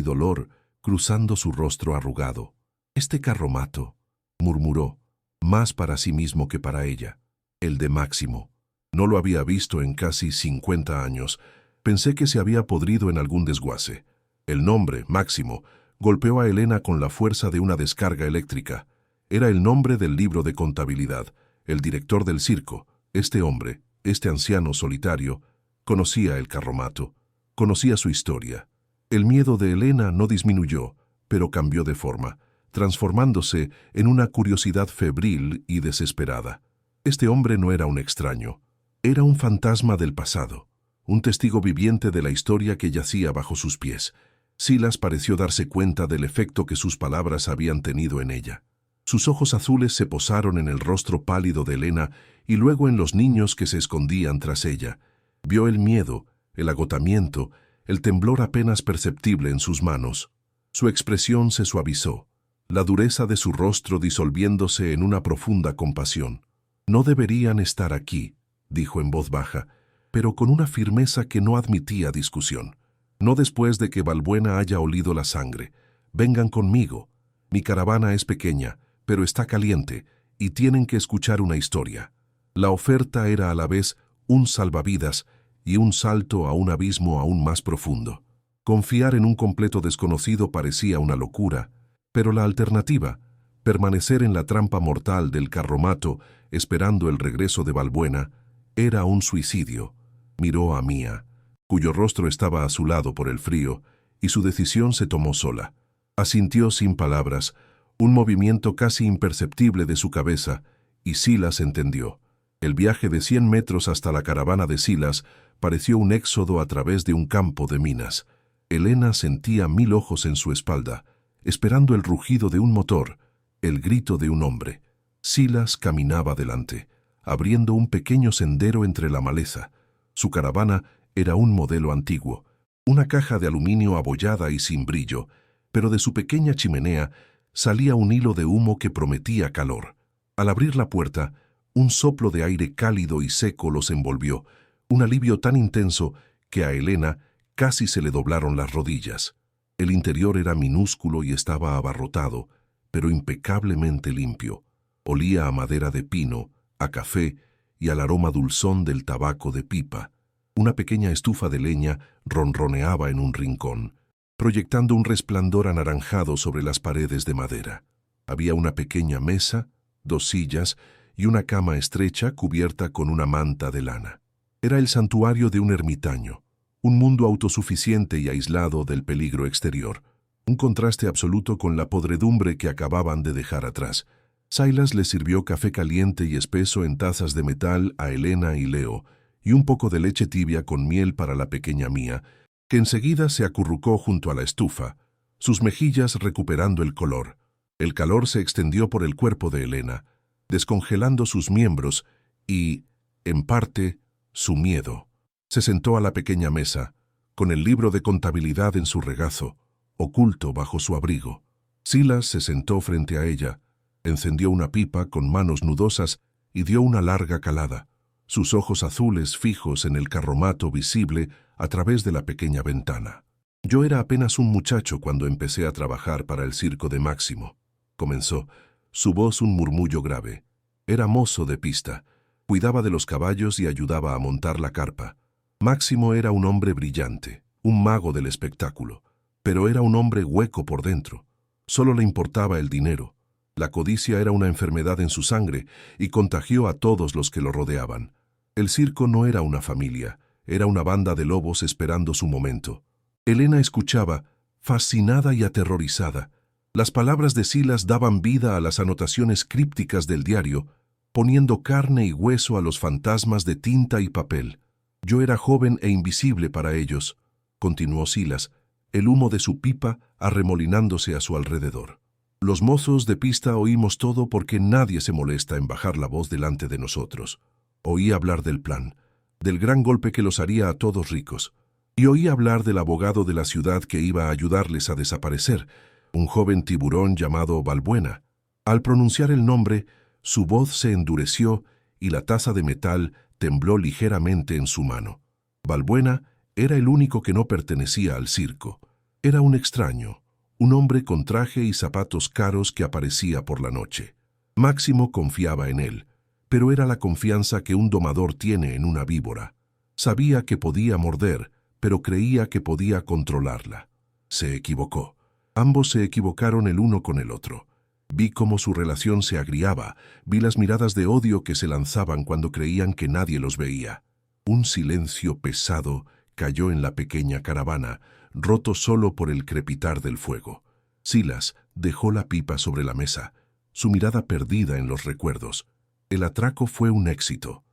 [SPEAKER 1] dolor cruzando su rostro arrugado. «Este Carromato», murmuró, más para sí mismo que para ella. «El de Máximo. No lo había visto en casi 50 años. Pensé que se había podrido en algún desguace». El nombre, Máximo, golpeó a Elena con la fuerza de una descarga eléctrica. Era el nombre del libro de contabilidad. El director del circo, este hombre, este anciano solitario, conocía el Carromato, conocía su historia. El miedo de Elena no disminuyó, pero cambió de forma, transformándose en una curiosidad febril y desesperada. Este hombre no era un extraño, era un fantasma del pasado, un testigo viviente de la historia que yacía bajo sus pies. Silas pareció darse cuenta del efecto que sus palabras habían tenido en ella. Sus ojos azules se posaron en el rostro pálido de Elena y luego en los niños que se escondían tras ella. Vio el miedo, el agotamiento, el temblor apenas perceptible en sus manos. Su expresión se suavizó, la dureza de su rostro disolviéndose en una profunda compasión. «No deberían estar aquí», dijo en voz baja, pero con una firmeza que no admitía discusión. «No después de que Valbuena haya olido la sangre. Vengan conmigo. Mi caravana es pequeña, pero está caliente, y tienen que escuchar una historia». La oferta era a la vez un salvavidas y un salto a un abismo aún más profundo. Confiar en un completo desconocido parecía una locura, pero la alternativa, permanecer en la trampa mortal del Carromato esperando el regreso de Valbuena, era un suicidio. Miró a Mía, cuyo rostro estaba azulado por el frío, y su decisión se tomó sola. Asintió sin palabras, un movimiento casi imperceptible de su cabeza, y Silas entendió. El viaje de 100 metros hasta la caravana de Silas pareció un éxodo a través de un campo de minas. Elena sentía 1000 ojos en su espalda, esperando el rugido de un motor, el grito de un hombre. Silas caminaba delante, abriendo un pequeño sendero entre la maleza. Su caravana era un modelo antiguo, una caja de aluminio abollada y sin brillo, pero de su pequeña chimenea salía un hilo de humo que prometía calor. Al abrir la puerta, un soplo de aire cálido y seco los envolvió, un alivio tan intenso que a Elena casi se le doblaron las rodillas. El interior era minúsculo y estaba abarrotado, pero impecablemente limpio. Olía a madera de pino, a café y al aroma dulzón del tabaco de pipa. Una pequeña estufa de leña ronroneaba en un rincón, proyectando un resplandor anaranjado sobre las paredes de madera. Había una pequeña mesa, 2 sillas y una cama estrecha cubierta con una manta de lana. Era el santuario de un ermitaño, un mundo autosuficiente y aislado del peligro exterior, un contraste absoluto con la podredumbre que acababan de dejar atrás. Silas le sirvió café caliente y espeso en tazas de metal a Elena y Leo, y un poco de leche tibia con miel para la pequeña Mía, que enseguida se acurrucó junto a la estufa, sus mejillas recuperando el color. El calor se extendió por el cuerpo de Elena, descongelando sus miembros y, en parte, su miedo. Se sentó a la pequeña mesa, con el libro de contabilidad en su regazo, oculto bajo su abrigo. Silas se sentó frente a ella, encendió una pipa con manos nudosas y dio una larga calada, sus ojos azules fijos en el carromato visible a través de la pequeña ventana. Yo era apenas un muchacho cuando empecé a trabajar para el circo de Máximo, comenzó, su voz un murmullo grave. Era mozo de pista, cuidaba de los caballos y ayudaba a montar la carpa. Máximo era un hombre brillante, un mago del espectáculo, pero era un hombre hueco por dentro. Solo le importaba el dinero. La codicia era una enfermedad en su sangre y contagió a todos los que lo rodeaban. El circo no era una familia, era una banda de lobos esperando su momento. Elena escuchaba, fascinada y aterrorizada. Las palabras de Silas daban vida a las anotaciones crípticas del diario, poniendo carne y hueso a los fantasmas de tinta y papel. Yo era joven e invisible para ellos, continuó Silas, el humo de su pipa arremolinándose a su alrededor. Los mozos de pista oímos todo porque nadie se molesta en bajar la voz delante de nosotros. Oí hablar del plan, del gran golpe que los haría a todos ricos, y oí hablar del abogado de la ciudad que iba a ayudarles a desaparecer, un joven tiburón llamado Balbuena. Al pronunciar el nombre, su voz se endureció y la taza de metal tembló ligeramente en su mano. Balbuena era el único que no pertenecía al circo. Era un extraño, un hombre con traje y zapatos caros que aparecía por la noche. Máximo confiaba en él, pero era la confianza que un domador tiene en una víbora. Sabía que podía morder, pero creía que podía controlarla. Se equivocó. Ambos se equivocaron el uno con el otro. Vi cómo su relación se agriaba, vi las miradas de odio que se lanzaban cuando creían que nadie los veía. Un silencio pesado cayó en la pequeña caravana, roto solo por el crepitar del fuego. Silas dejó la pipa sobre la mesa, su mirada perdida en los recuerdos. El atraco fue un éxito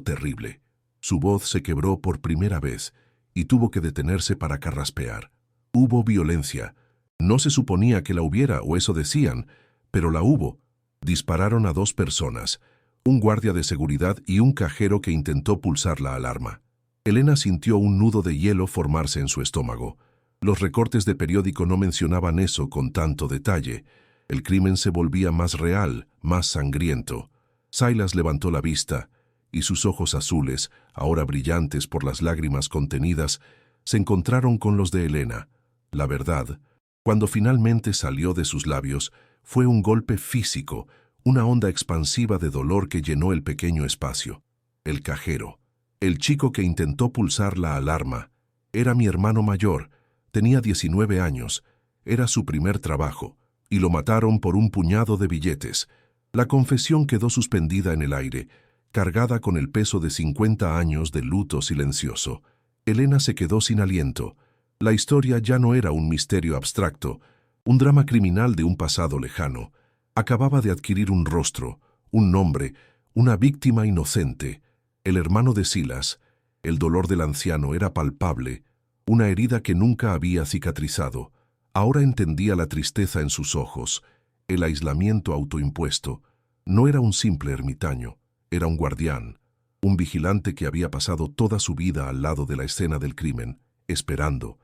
[SPEAKER 1] terrible. Su voz se quebró por primera vez y tuvo que detenerse para carraspear. Hubo violencia. No se suponía que la hubiera, o eso decían, pero la hubo. Dispararon a 2 personas, un guardia de seguridad y un cajero que intentó pulsar la alarma. Elena sintió un nudo de hielo formarse en su estómago. Los recortes de periódico no mencionaban eso con tanto detalle. El crimen se volvía más real, más sangriento. Silas levantó la vista, y sus ojos azules, ahora brillantes por las lágrimas contenidas, se encontraron con los de Elena. La verdad, cuando finalmente salió de sus labios, fue un golpe físico, una onda expansiva de dolor que llenó el pequeño espacio. El cajero, el chico que intentó pulsar la alarma, era mi hermano mayor, tenía 19 años, era su primer trabajo, y lo mataron por un puñado de billetes. La confesión quedó suspendida en el aire, cargada con el peso de 50 años de luto silencioso. Elena se quedó sin aliento. La historia ya no era un misterio abstracto, un drama criminal de un pasado lejano. Acababa de adquirir un rostro, un nombre, una víctima inocente. El hermano de Silas. El dolor del anciano era palpable, una herida que nunca había cicatrizado. Ahora entendía la tristeza en sus ojos, el aislamiento autoimpuesto. No era un simple ermitaño, era un guardián, un vigilante que había pasado toda su vida al lado de la escena del crimen, esperando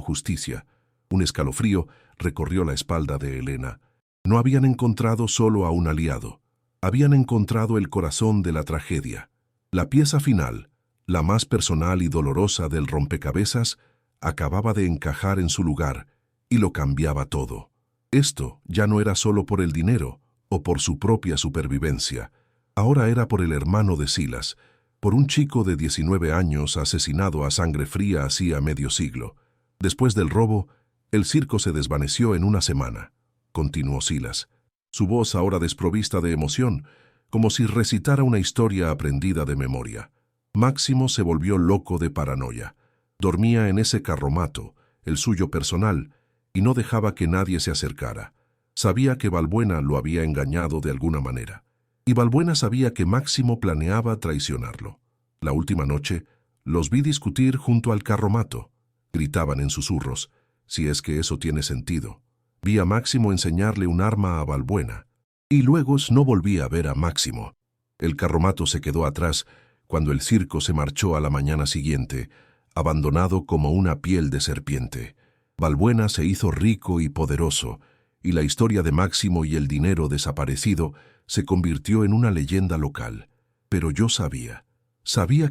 [SPEAKER 1] justicia. Un escalofrío recorrió la espalda de Elena. No habían encontrado solo a un aliado, habían encontrado el corazón de la tragedia. La pieza final, la más personal y dolorosa del rompecabezas, acababa de encajar en su lugar y lo cambiaba todo. Esto ya no era solo por el dinero o por su propia supervivencia. Ahora era por el hermano de Silas, por un chico de 19 años asesinado a sangre fría hacía medio siglo. Después del robo, el circo se desvaneció en una semana, continuó Silas, su voz ahora desprovista de emoción, como si recitara una historia aprendida de memoria. Máximo se volvió loco de paranoia. Dormía en ese carromato, el suyo personal, y no dejaba que nadie se acercara. Sabía que Balbuena lo había engañado de alguna manera. Y Balbuena sabía que Máximo planeaba traicionarlo. La última noche, los vi discutir junto al carromato. Gritaban en susurros, si es que eso tiene sentido. Vi a Máximo enseñarle un arma a Balbuena. Y luego no volví a ver a Máximo. El carromato se quedó atrás cuando el circo se marchó a la mañana siguiente, abandonado como una piel de serpiente. Balbuena se hizo rico y poderoso, y la historia de Máximo y el dinero desaparecido se convirtió en una leyenda local. Pero yo sabía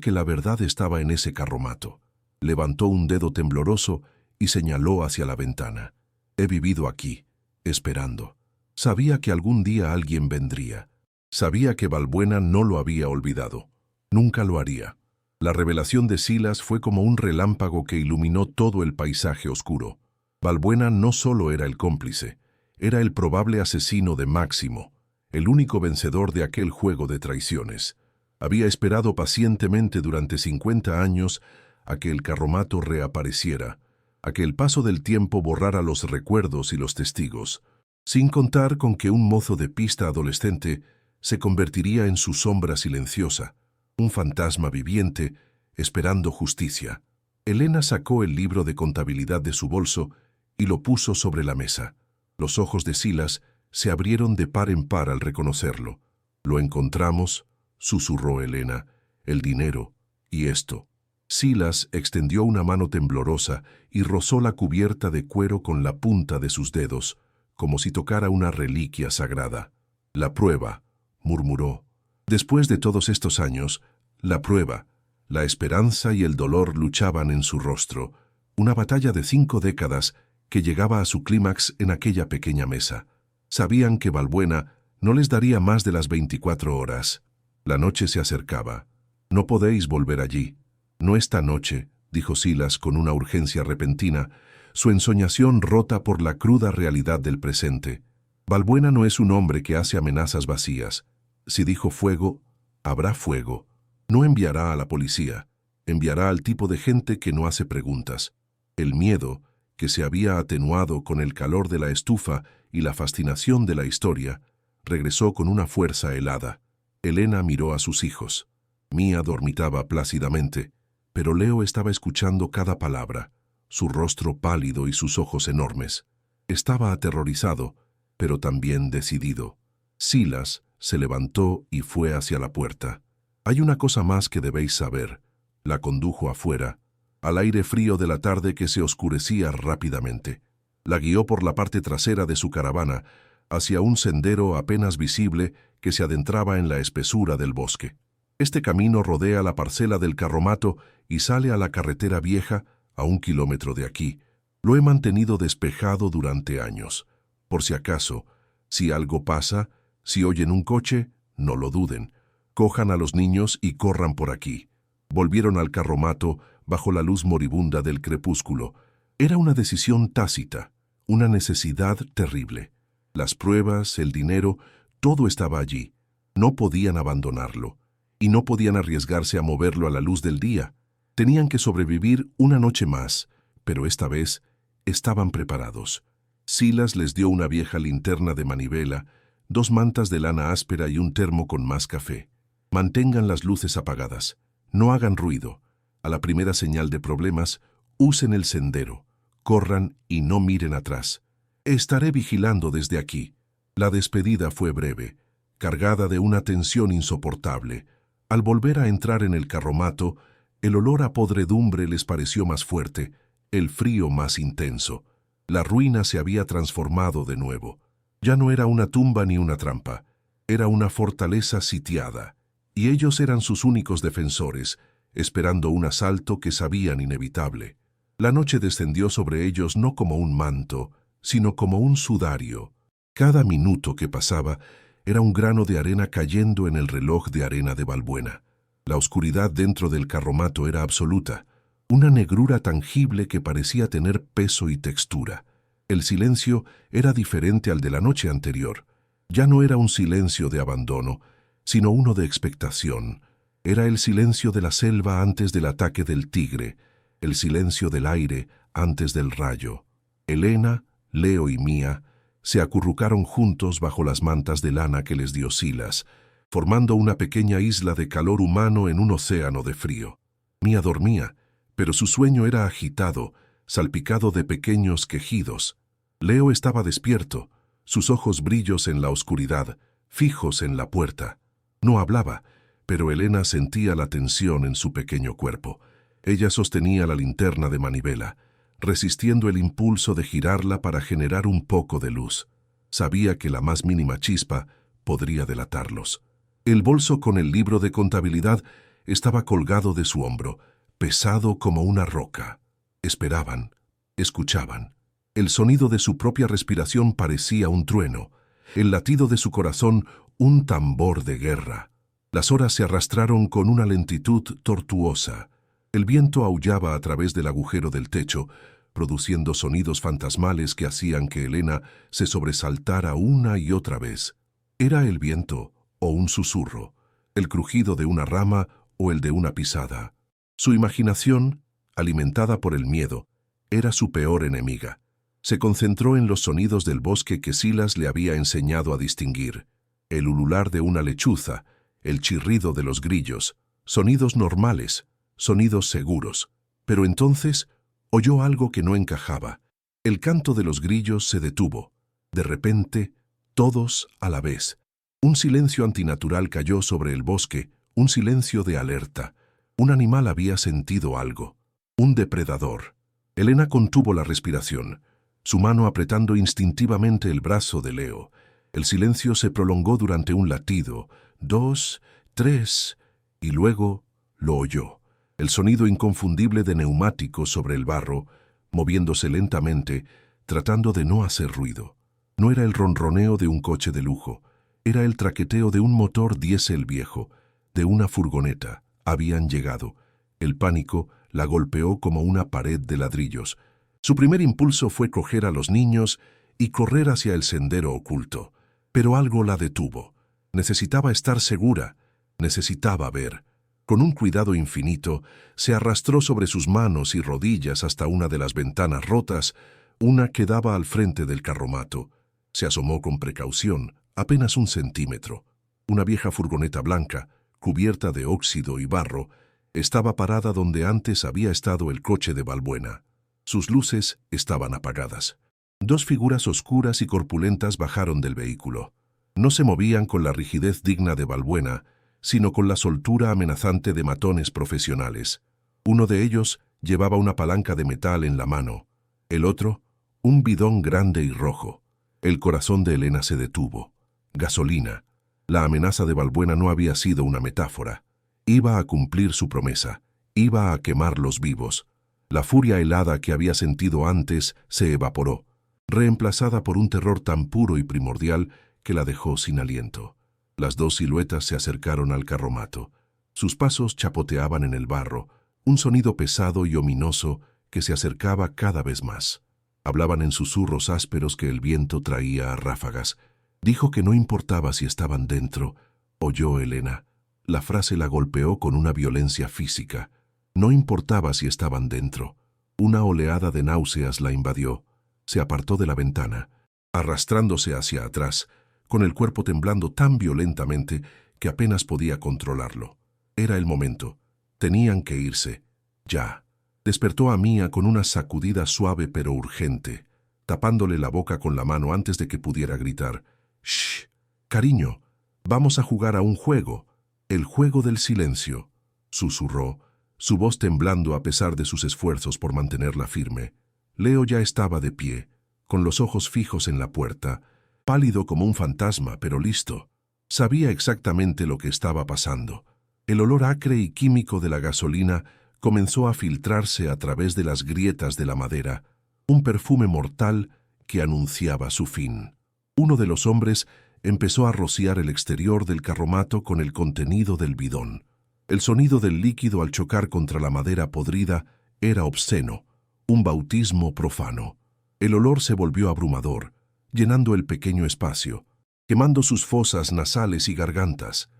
[SPEAKER 1] que la verdad estaba en ese carromato. Levantó un dedo tembloroso y señaló hacia la ventana. He vivido aquí, esperando. Sabía que algún día alguien vendría. Sabía que Balbuena no lo había olvidado. Nunca lo haría. La revelación de Silas fue como un relámpago que iluminó todo el paisaje oscuro. Balbuena no solo era el cómplice, era el probable asesino de Máximo, el único vencedor de aquel juego de traiciones. Había esperado pacientemente durante 50 años a que el carromato reapareciera, a que el paso del tiempo borrara los recuerdos y los testigos, sin contar con que un mozo de pista adolescente se convertiría en su sombra silenciosa, un fantasma viviente esperando justicia. Elena sacó el libro de contabilidad de su bolso y lo puso sobre la mesa. Los ojos de Silas se abrieron de par en par al reconocerlo. «Lo encontramos», susurró Elena, «el dinero y esto». Silas extendió una mano temblorosa y rozó la cubierta de cuero con la punta de sus dedos, como si tocara una reliquia sagrada. «La prueba», murmuró. Después de todos estos años, la prueba, la esperanza y el dolor luchaban en su rostro, una batalla de 5 décadas que llegaba a su clímax en aquella pequeña mesa. Sabían que Balbuena no les daría más de las 24 horas. La noche se acercaba. «No podéis volver allí». «No esta noche», dijo Silas con una urgencia repentina, su ensoñación rota por la cruda realidad del presente. Balbuena no es un hombre que hace amenazas vacías. Si dijo fuego, habrá fuego. No enviará a la policía, enviará al tipo de gente que no hace preguntas. El miedo, que se había atenuado con el calor de la estufa y la fascinación de la historia, regresó con una fuerza helada. Elena miró a sus hijos. Mía dormitaba plácidamente, pero Leo estaba escuchando cada palabra, su rostro pálido y sus ojos enormes. Estaba aterrorizado, pero también decidido. Silas se levantó y fue hacia la puerta. «Hay una cosa más que debéis saber», la condujo afuera, al aire frío de la tarde que se oscurecía rápidamente. La guió por la parte trasera de su caravana, hacia un sendero apenas visible que se adentraba en la espesura del bosque. Este camino rodea la parcela del carromato y sale a la carretera vieja a 1 kilómetro de aquí. Lo he mantenido despejado durante años. Por si acaso, si algo pasa, si oyen un coche, no lo duden. Cojan a los niños y corran por aquí. Volvieron al carromato bajo la luz moribunda del crepúsculo. Era una decisión tácita, una necesidad terrible. Las pruebas, el dinero, todo estaba allí. No podían abandonarlo. Y no podían arriesgarse a moverlo a la luz del día. Tenían que sobrevivir una noche más, pero esta vez estaban preparados. Silas les dio una vieja linterna de manivela, 2 mantas de lana áspera y un termo con más café. Mantengan las luces apagadas. No hagan ruido. A la primera señal de problemas, usen el sendero. Corran y no miren atrás. Estaré vigilando desde aquí. La despedida fue breve, cargada de una tensión insoportable. Al volver a entrar en el carromato, el olor a podredumbre les pareció más fuerte, el frío más intenso. La ruina se había transformado de nuevo. Ya no era una tumba ni una trampa, era una fortaleza sitiada, y ellos eran sus únicos defensores, esperando un asalto que sabían inevitable. La noche descendió sobre ellos no como un manto, sino como un sudario. Cada minuto que pasaba era un grano de arena cayendo en el reloj de arena de Balbuena. La oscuridad dentro del carromato era absoluta, una negrura tangible que parecía tener peso y textura. El silencio era diferente al de la noche anterior. Ya no era un silencio de abandono, sino uno de expectación. Era el silencio de la selva antes del ataque del tigre, el silencio del aire antes del rayo. Elena, Leo y Mía Se acurrucaron juntos bajo las mantas de lana que les dio Silas, formando una pequeña isla de calor humano en un océano de frío. Mía dormía, pero su sueño era agitado, salpicado de pequeños quejidos. Leo estaba despierto, sus ojos brillos en la oscuridad, fijos en la puerta. No hablaba, pero Elena sentía la tensión en su pequeño cuerpo. Ella sostenía la linterna de manivela, resistiendo el impulso de girarla para generar un poco de luz. Sabía que la más mínima chispa podría delatarlos. El bolso con el libro de contabilidad estaba colgado de su hombro, pesado como una roca. Esperaban, escuchaban. El sonido de su propia respiración parecía un trueno, el latido de su corazón un tambor de guerra. Las horas se arrastraron con una lentitud tortuosa. El viento aullaba a través del agujero del techo, produciendo sonidos fantasmales que hacían que Elena se sobresaltara una y otra vez. ¿Era el viento o un susurro, el crujido de una rama o el de una pisada? Su imaginación, alimentada por el miedo, era su peor enemiga. Se concentró en los sonidos del bosque que Silas le había enseñado a distinguir. El ulular de una lechuza, el chirrido de los grillos, sonidos normales, sonidos seguros. Pero entonces oyó algo que no encajaba. El canto de los grillos se detuvo. De repente, todos a la vez. Un silencio antinatural cayó sobre el bosque, un silencio de alerta. Un animal había sentido algo. Un depredador. Elena contuvo la respiración, su mano apretando instintivamente el brazo de Leo. El silencio se prolongó durante un latido, 2, 3, y luego lo oyó. El sonido inconfundible de neumáticos sobre el barro, moviéndose lentamente, tratando de no hacer ruido. No era el ronroneo de un coche de lujo, era el traqueteo de un motor diésel viejo, de una furgoneta. Habían llegado. El pánico la golpeó como una pared de ladrillos. Su primer impulso fue coger a los niños y correr hacia el sendero oculto. Pero algo la detuvo. Necesitaba estar segura, necesitaba ver. Con un cuidado infinito, se arrastró sobre sus manos y rodillas hasta una de las ventanas rotas, una que daba al frente del carromato. Se asomó con precaución, apenas 1 centímetro. Una vieja furgoneta blanca, cubierta de óxido y barro, estaba parada donde antes había estado el coche de Balbuena. Sus luces estaban apagadas. 2 figuras oscuras y corpulentas bajaron del vehículo. No se movían con la rigidez digna de Balbuena, sino con la soltura amenazante de matones profesionales. Uno de ellos llevaba una palanca de metal en la mano, el otro, un bidón grande y rojo. El corazón de Elena se detuvo. Gasolina. La amenaza de Balbuena no había sido una metáfora. Iba a cumplir su promesa, iba a quemarlos vivos. La furia helada que había sentido antes se evaporó, reemplazada por un terror tan puro y primordial que la dejó sin aliento. Las 2 siluetas se acercaron al carromato. Sus pasos chapoteaban en el barro, un sonido pesado y ominoso que se acercaba cada vez más. Hablaban en susurros ásperos que el viento traía a ráfagas. Dijo que no importaba si estaban dentro, oyó Elena. La frase la golpeó con una violencia física. No importaba si estaban dentro. Una oleada de náuseas la invadió. Se apartó de la ventana, arrastrándose hacia atrás, con el cuerpo temblando tan violentamente que apenas podía controlarlo. Era el momento. Tenían que irse. Ya. Despertó a Mía con una sacudida suave pero urgente, tapándole la boca con la mano antes de que pudiera gritar. «Shh, cariño, vamos a jugar a un juego. El juego del silencio», susurró, su voz temblando a pesar de sus esfuerzos por mantenerla firme. Leo ya estaba de pie, con los ojos fijos en la puerta, pálido como un fantasma, pero listo. Sabía exactamente lo que estaba pasando. El olor acre y químico de la gasolina comenzó a filtrarse a través de las grietas de la madera, un perfume mortal que anunciaba su fin. Uno de los hombres empezó a rociar el exterior del carromato con el contenido del bidón. El sonido del líquido al chocar contra la madera podrida era obsceno, un bautismo profano. El olor se volvió abrumador, llenando el pequeño espacio, quemando sus fosas nasales y gargantas.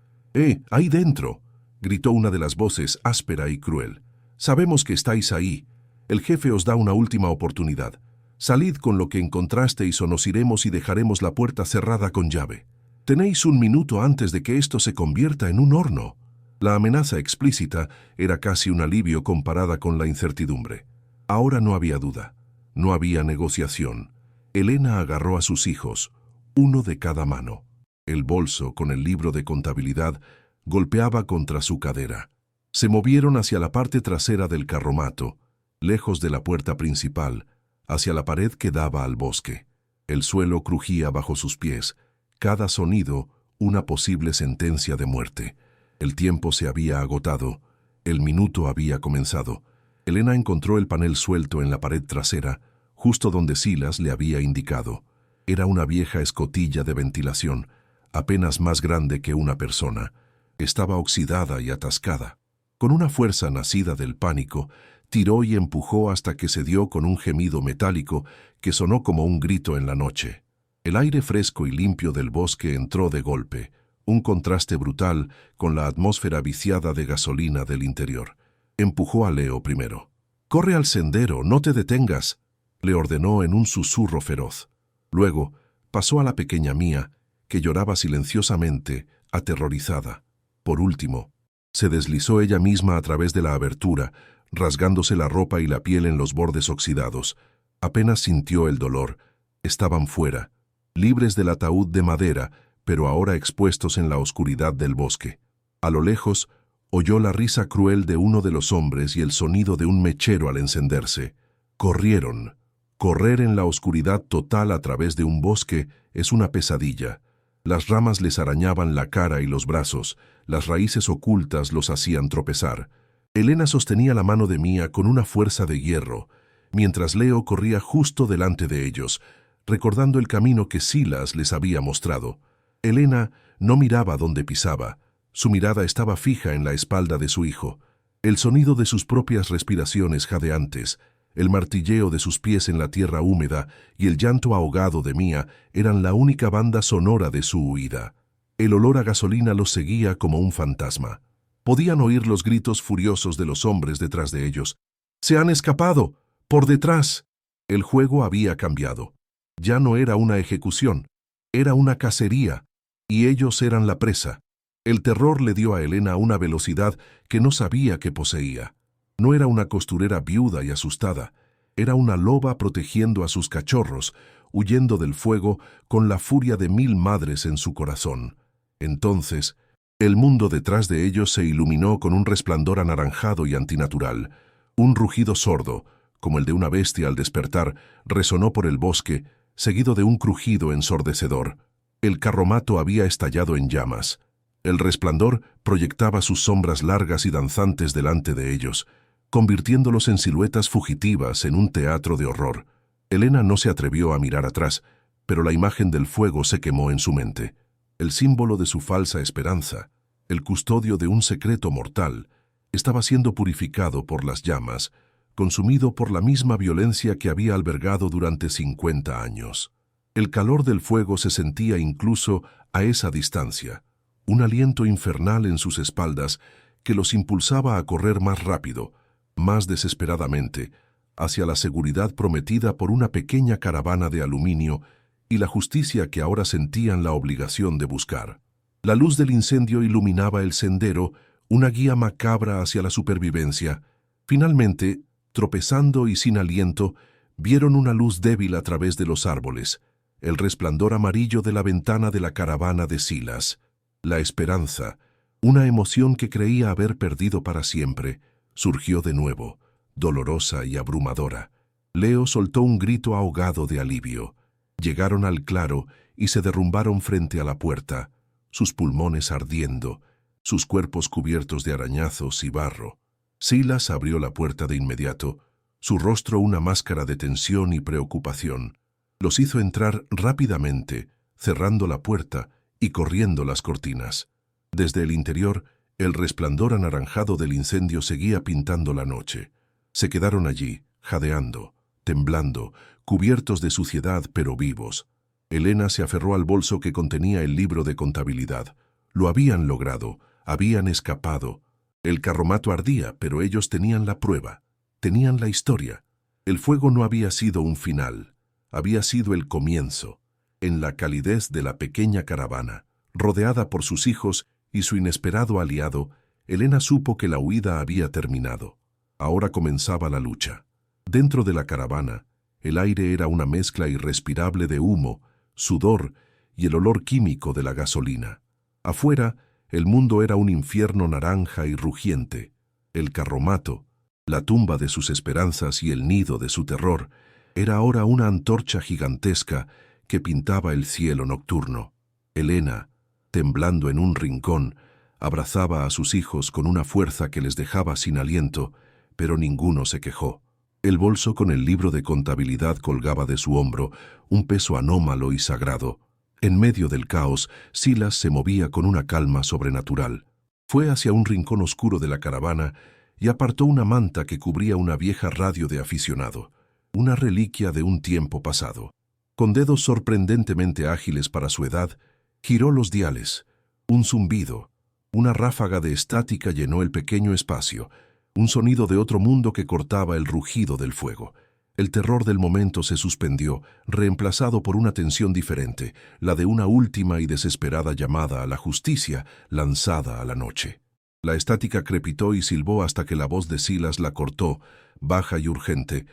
[SPEAKER 1] ¡Ahí dentro!», gritó una de las voces áspera y cruel. «Sabemos que estáis ahí. El jefe os da una última oportunidad. Salid con lo que encontrasteis o nos iremos y dejaremos la puerta cerrada con llave. Tenéis 1 minuto antes de que esto se convierta en un horno. La amenaza explícita era casi un alivio comparada con la incertidumbre. Ahora no había duda, no había negociación. Elena agarró a sus hijos, uno de cada mano. El bolso, con el libro de contabilidad, golpeaba contra su cadera. Se movieron hacia la parte trasera del carromato, lejos de la puerta principal, hacia la pared que daba al bosque. El suelo crujía bajo sus pies, cada sonido una posible sentencia de muerte. El tiempo se había agotado, el minuto había comenzado. Elena encontró el panel suelto en la pared trasera, justo donde Silas le había indicado. Era una vieja escotilla de ventilación, apenas más grande que una persona. Estaba oxidada y atascada. Con una fuerza nacida del pánico, tiró y empujó hasta que cedió con un gemido metálico que sonó como un grito en la noche. El aire fresco y limpio del bosque entró de golpe, un contraste brutal con la atmósfera viciada de gasolina del interior. Empujó a Leo primero. «Corre al sendero, no te detengas», le ordenó en un susurro feroz. Luego pasó a la pequeña Mía, que lloraba silenciosamente, aterrorizada. Por último, se deslizó ella misma a través de la abertura, rasgándose la ropa y la piel en los bordes oxidados. Apenas sintió el dolor. Estaban fuera, libres del ataúd de madera, pero ahora expuestos en la oscuridad del bosque. A lo lejos, oyó la risa cruel de uno de los hombres y el sonido de un mechero al encenderse. Corrieron. Correr en la oscuridad total a través de un bosque es una pesadilla. Las ramas les arañaban la cara y los brazos, las raíces ocultas los hacían tropezar. Elena sostenía la mano de Mía con una fuerza de hierro, mientras Leo corría justo delante de ellos, recordando el camino que Silas les había mostrado. Elena no miraba dónde pisaba. Su mirada estaba fija en la espalda de su hijo. El sonido de sus propias respiraciones jadeantes, el martilleo de sus pies en la tierra húmeda y el llanto ahogado de Mía eran la única banda sonora de su huida. El olor a gasolina los seguía como un fantasma. Podían oír los gritos furiosos de los hombres detrás de ellos. «¡Se han escapado! ¡Por detrás!». El juego había cambiado. Ya no era una ejecución, era una cacería, y ellos eran la presa. El terror le dio a Elena una velocidad que no sabía que poseía. No era una costurera viuda y asustada, era una loba protegiendo a sus cachorros, huyendo del fuego con la furia de 1000 madres en su corazón. Entonces, el mundo detrás de ellos se iluminó con un resplandor anaranjado y antinatural. Un rugido sordo, como el de una bestia al despertar, resonó por el bosque, seguido de un crujido ensordecedor. El carromato había estallado en llamas. El resplandor proyectaba sus sombras largas y danzantes delante de ellos, convirtiéndolos en siluetas fugitivas en un teatro de horror. Elena no se atrevió a mirar atrás, pero la imagen del fuego se quemó en su mente. El símbolo de su falsa esperanza, el custodio de un secreto mortal, estaba siendo purificado por las llamas, consumido por la misma violencia que había albergado durante 50 años. El calor del fuego se sentía incluso a esa distancia, un aliento infernal en sus espaldas que los impulsaba a correr más rápido, más desesperadamente, hacia la seguridad prometida por una pequeña caravana de aluminio y la justicia que ahora sentían la obligación de buscar. La luz del incendio iluminaba el sendero, una guía macabra hacia la supervivencia. Finalmente, tropezando y sin aliento, vieron una luz débil a través de los árboles, el resplandor amarillo de la ventana de la caravana de Silas. La esperanza, una emoción que creía haber perdido para siempre, surgió de nuevo, dolorosa y abrumadora. Leo soltó un grito ahogado de alivio. Llegaron al claro y se derrumbaron frente a la puerta, sus pulmones ardiendo, sus cuerpos cubiertos de arañazos y barro. Silas abrió la puerta de inmediato, su rostro una máscara de tensión y preocupación. Los hizo entrar rápidamente, cerrando la puerta y corriendo las cortinas. Desde el interior, el resplandor anaranjado del incendio seguía pintando la noche. Se quedaron allí, jadeando, temblando, cubiertos de suciedad pero vivos. Elena se aferró al bolso que contenía el libro de contabilidad. Lo habían logrado, habían escapado. El carromato ardía, pero ellos tenían la prueba, tenían la historia. El fuego no había sido un final, había sido el comienzo, en la calidez de la pequeña caravana. Rodeada por sus hijos y su inesperado aliado, Elena supo que la huida había terminado. Ahora comenzaba la lucha. Dentro de la caravana, el aire era una mezcla irrespirable de humo, sudor y el olor químico de la gasolina. Afuera, el mundo era un infierno naranja y rugiente. El carromato, la tumba de sus esperanzas y el nido de su terror, era ahora una antorcha gigantesca que pintaba el cielo nocturno. Elena, temblando en un rincón, abrazaba a sus hijos con una fuerza que les dejaba sin aliento, pero ninguno se quejó. El bolso con el libro de contabilidad colgaba de su hombro, un peso anómalo y sagrado. En medio del caos, Silas se movía con una calma sobrenatural. Fue hacia un rincón oscuro de la caravana y apartó una manta que cubría una vieja radio de aficionado, una reliquia de un tiempo pasado. Con dedos sorprendentemente ágiles para su edad, giró los diales. Un zumbido, una ráfaga de estática llenó el pequeño espacio, un sonido de otro mundo que cortaba el rugido del fuego. El terror del momento se suspendió, reemplazado por una tensión diferente, la de una última y desesperada llamada a la justicia lanzada a la noche. La estática crepitó y silbó hasta que la voz de Silas la cortó, baja y urgente,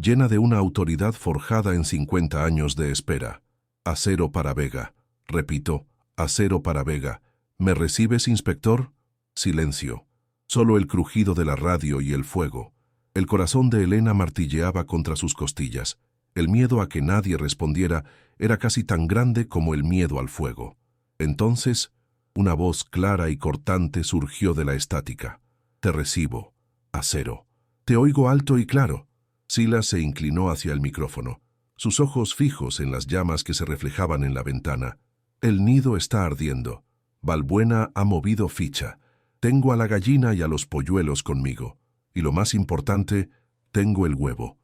[SPEAKER 1] llena de una autoridad forjada en 50 años de espera. «Acero para Vega», repito, «Acero para Vega». «¿Me recibes, inspector?» Silencio. Solo el crujido de la radio y el fuego. El corazón de Elena martilleaba contra sus costillas. El miedo a que nadie respondiera era casi tan grande como el miedo al fuego. Entonces, una voz clara y cortante surgió de la estática. «Te recibo, Acero. Te oigo alto y claro». Silas se inclinó hacia el micrófono, sus ojos fijos en las llamas que se reflejaban en la ventana. «El nido está ardiendo. Balbuena ha movido ficha. Tengo a la gallina y a los polluelos conmigo. Y lo más importante, tengo el huevo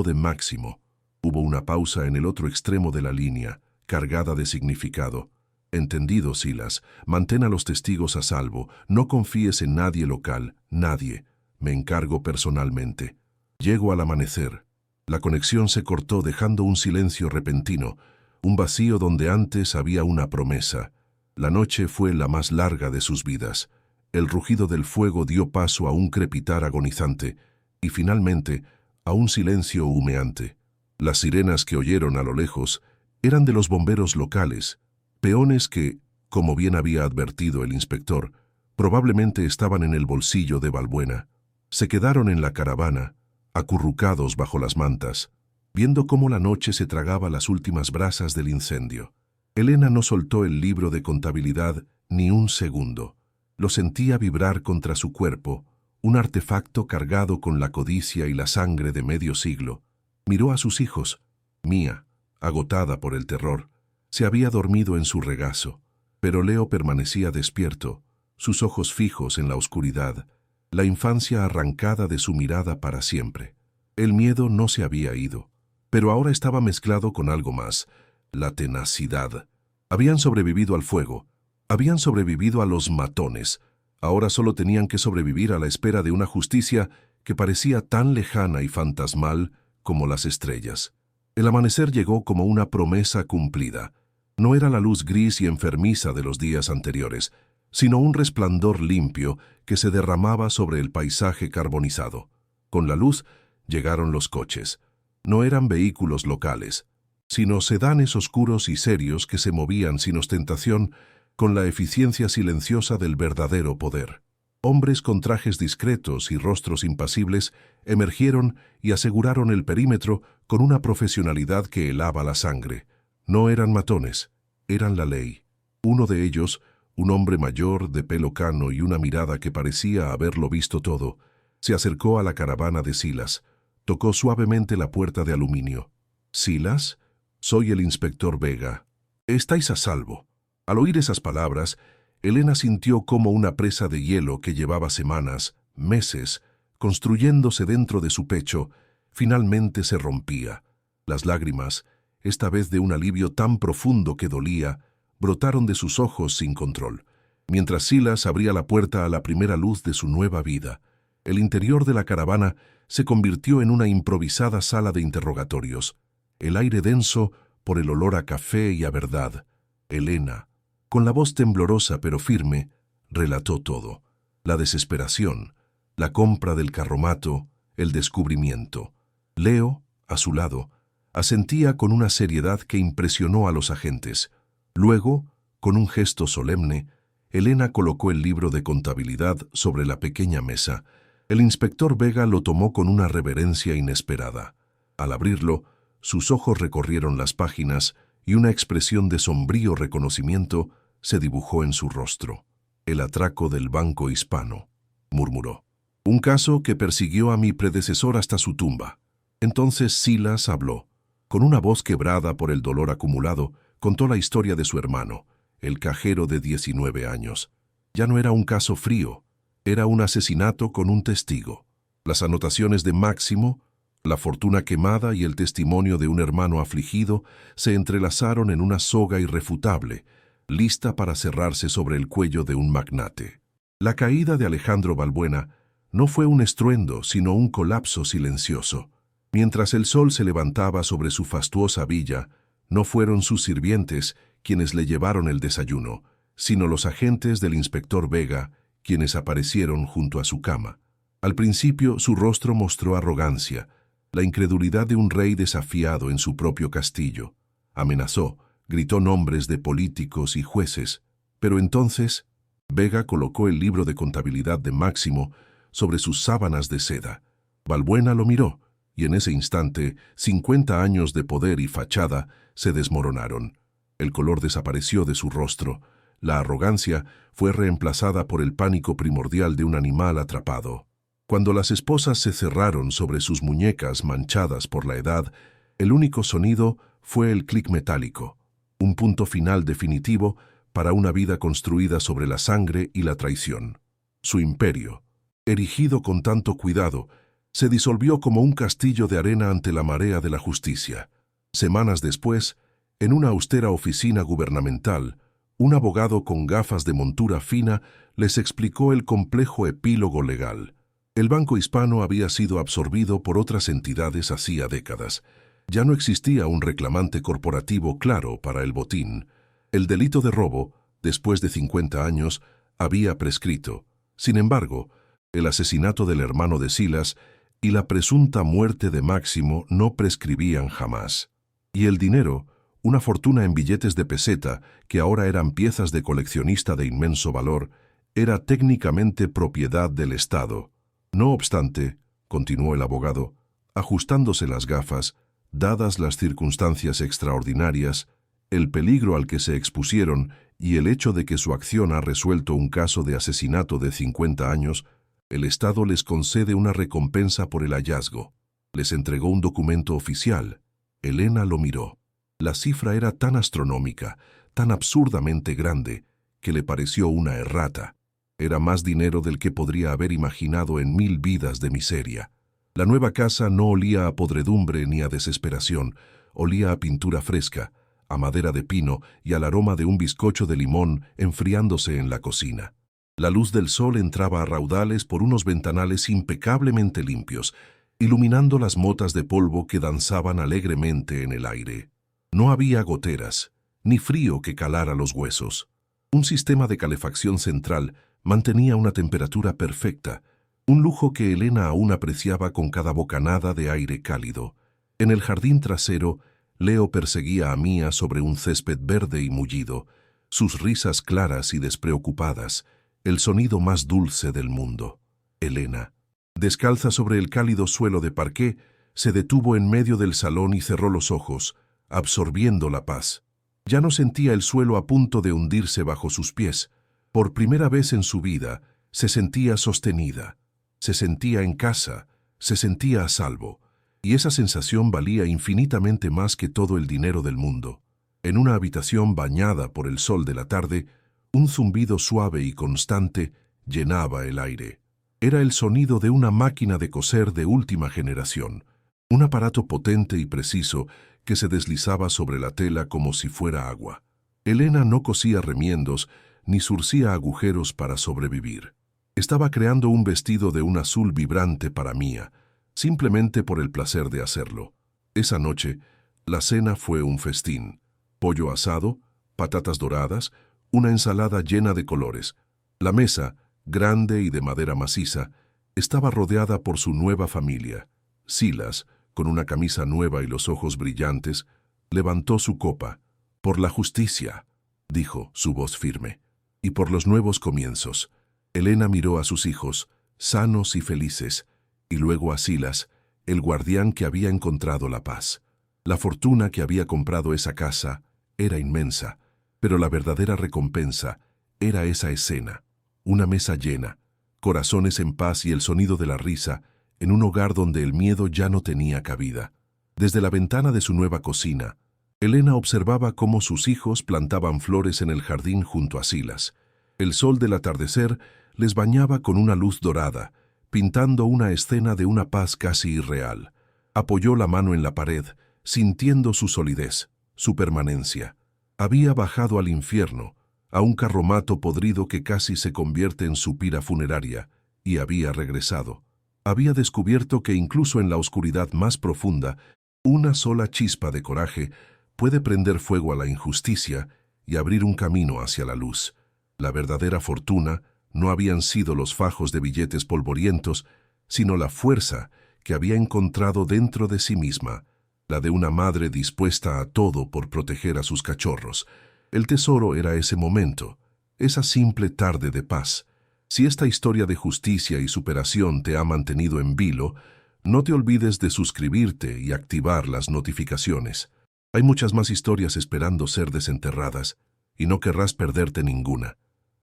[SPEAKER 1] de Máximo». Hubo una pausa en el otro extremo de la línea, cargada de significado. «Entendido, Silas. Mantén a los testigos a salvo. No confíes en nadie local, nadie. Me encargo personalmente». Llego al amanecer. La conexión se cortó dejando un silencio repentino, un vacío donde antes había una promesa. La noche fue la más larga de sus vidas. El rugido del fuego dio paso a un crepitar agonizante y finalmente a un silencio humeante. Las sirenas que oyeron a lo lejos eran de los bomberos locales, peones que, como bien había advertido el inspector, probablemente estaban en el bolsillo de Balbuena. Se quedaron en la caravana, acurrucados bajo las mantas, viendo cómo la noche se tragaba las últimas brasas del incendio. Elena no soltó el libro de contabilidad ni un segundo. Lo sentía vibrar contra su cuerpo, un artefacto cargado con la codicia y la sangre de medio siglo. Miró a sus hijos. Mía, agotada por el terror, se había dormido en su regazo, pero Leo permanecía despierto, sus ojos fijos en la oscuridad, la infancia arrancada de su mirada para siempre. El miedo no se había ido, pero ahora estaba mezclado con algo más, la tenacidad. Habían sobrevivido al fuego, habían sobrevivido a los matones, ahora solo tenían que sobrevivir a la espera de una justicia que parecía tan lejana y fantasmal como las estrellas. El amanecer llegó como una promesa cumplida. No era la luz gris y enfermiza de los días anteriores, sino un resplandor limpio que se derramaba sobre el paisaje carbonizado. Con la luz llegaron los coches. No eran vehículos locales, sino sedanes oscuros y serios que se movían sin ostentación con la eficiencia silenciosa del verdadero poder. Hombres con trajes discretos y rostros impasibles emergieron y aseguraron el perímetro con una profesionalidad que helaba la sangre. No eran matones, eran la ley. Uno de ellos, un hombre mayor, de pelo cano y una mirada que parecía haberlo visto todo, se acercó a la caravana de Silas, tocó suavemente la puerta de aluminio. «¿Silas? Soy el inspector Vega. Estáis a salvo». Al oír esas palabras, Elena sintió como una presa de hielo que llevaba semanas, meses, construyéndose dentro de su pecho, finalmente se rompía. Las lágrimas, esta vez de un alivio tan profundo que dolía, brotaron de sus ojos sin control, mientras Silas abría la puerta a la primera luz de su nueva vida. El interior de la caravana se convirtió en una improvisada sala de interrogatorios. el aire denso por el olor a café y a verdad. Elena, con la voz temblorosa pero firme, relató todo: la desesperación, la compra del carromato, el descubrimiento. Leo, a su lado, asentía con una seriedad que impresionó a los agentes. Luego, con un gesto solemne, Elena colocó el libro de contabilidad sobre la pequeña mesa. El inspector Vega lo tomó con una reverencia inesperada. Al abrirlo, sus ojos recorrieron las páginas y una expresión de sombrío reconocimiento se dibujó en su rostro. «El atraco del Banco Hispano», murmuró. «Un caso que persiguió a mi predecesor hasta su tumba». Entonces Silas habló. Con una voz quebrada por el dolor acumulado, contó la historia de su hermano, el cajero de 19 años. Ya no era un caso frío, era un asesinato con un testigo. Las anotaciones de Máximo, la fortuna quemada y el testimonio de un hermano afligido se entrelazaron en una soga irrefutable, lista para cerrarse sobre el cuello de un magnate. La caída de Alejandro Balbuena no fue un estruendo, sino un colapso silencioso. Mientras el sol se levantaba sobre su fastuosa villa, no fueron sus sirvientes quienes le llevaron el desayuno, sino los agentes del inspector Vega, quienes aparecieron junto a su cama. Al principio su rostro mostró arrogancia, la incredulidad de un rey desafiado en su propio castillo. Amenazó, gritó nombres de políticos y jueces, pero entonces Vega colocó el libro de contabilidad de Máximo sobre sus sábanas de seda. Balbuena lo miró, y en ese instante 50 años de poder y fachada se desmoronaron. El color desapareció de su rostro. La arrogancia fue reemplazada por el pánico primordial de un animal atrapado. Cuando las esposas se cerraron sobre sus muñecas manchadas por la edad, el único sonido fue el clic metálico, un punto final definitivo para una vida construida sobre la sangre y la traición. Su imperio, erigido con tanto cuidado, se disolvió como un castillo de arena ante la marea de la justicia. Semanas después, en una austera oficina gubernamental, un abogado con gafas de montura fina les explicó el complejo epílogo legal. El Banco Hispano había sido absorbido por otras entidades hacía décadas. Ya no existía un reclamante corporativo claro para el botín. El delito de robo, después de 50 años, había prescrito. Sin embargo, el asesinato del hermano de Silas y la presunta muerte de Máximo no prescribían jamás. Y el dinero, una fortuna en billetes de peseta, que ahora eran piezas de coleccionista de inmenso valor, era técnicamente propiedad del Estado. No obstante, continuó el abogado, ajustándose las gafas, dadas las circunstancias extraordinarias, el peligro al que se expusieron y el hecho de que su acción ha resuelto un caso de asesinato de 50 años, el Estado les concede una recompensa por el hallazgo. Les entregó un documento oficial. Elena lo miró. La cifra era tan astronómica, tan absurdamente grande, que le pareció una errata. Era más dinero del que podría haber imaginado en 1000 vidas de miseria. La nueva casa no olía a podredumbre ni a desesperación, olía a pintura fresca, a madera de pino y al aroma de un bizcocho de limón enfriándose en la cocina. La luz del sol entraba a raudales por unos ventanales impecablemente limpios, iluminando las motas de polvo que danzaban alegremente en el aire. No había goteras, ni frío que calara los huesos. Un sistema de calefacción central mantenía una temperatura perfecta, un lujo que Elena aún apreciaba con cada bocanada de aire cálido. En el jardín trasero, Leo perseguía a Mía sobre un césped verde y mullido, sus risas claras y despreocupadas, el sonido más dulce del mundo. Elena, descalza sobre el cálido suelo de parqué, se detuvo en medio del salón y cerró los ojos, absorbiendo la paz. Ya no sentía el suelo a punto de hundirse bajo sus pies. Por primera vez en su vida, se sentía sostenida, se sentía en casa, se sentía a salvo, y esa sensación valía infinitamente más que todo el dinero del mundo. En una habitación bañada por el sol de la tarde, un zumbido suave y constante llenaba el aire. Era el sonido de una máquina de coser de última generación, un aparato potente y preciso que se deslizaba sobre la tela como si fuera agua. Elena no cosía remiendos ni zurcía agujeros para sobrevivir. Estaba creando un vestido de un azul vibrante para Mía, simplemente por el placer de hacerlo. Esa noche, La cena fue un festín. Pollo asado, patatas doradas, una ensalada llena de colores. La mesa, grande y de madera maciza, estaba rodeada por su nueva familia. Silas, con una camisa nueva y los ojos brillantes, levantó su copa. «Por la justicia», dijo, su voz firme, «y por los nuevos comienzos». Elena miró a sus hijos, sanos y felices, y luego a Silas, el guardián que había encontrado la paz. La fortuna que había comprado esa casa era inmensa, pero la verdadera recompensa era esa escena, una mesa llena, corazones en paz y el sonido de la risa en un hogar donde el miedo ya no tenía cabida. Desde la ventana de su nueva cocina, Elena observaba cómo sus hijos plantaban flores en el jardín junto a Silas. El sol del atardecer les bañaba con una luz dorada, pintando una escena de una paz casi irreal. Apoyó la mano en la pared, sintiendo su solidez, su permanencia. Había bajado al infierno, a un carromato podrido que casi se convierte en su pira funeraria, y había regresado. Había descubierto que incluso en la oscuridad más profunda, una sola chispa de coraje puede prender fuego a la injusticia y abrir un camino hacia la luz. La verdadera fortuna no habían sido los fajos de billetes polvorientos, sino la fuerza que había encontrado dentro de sí misma, la de una madre dispuesta a todo por proteger a sus cachorros. El tesoro era ese momento, esa simple tarde de paz. Si esta historia de justicia y superación te ha mantenido en vilo, no te olvides de suscribirte y activar las notificaciones. Hay muchas más historias esperando ser desenterradas, y no querrás perderte ninguna.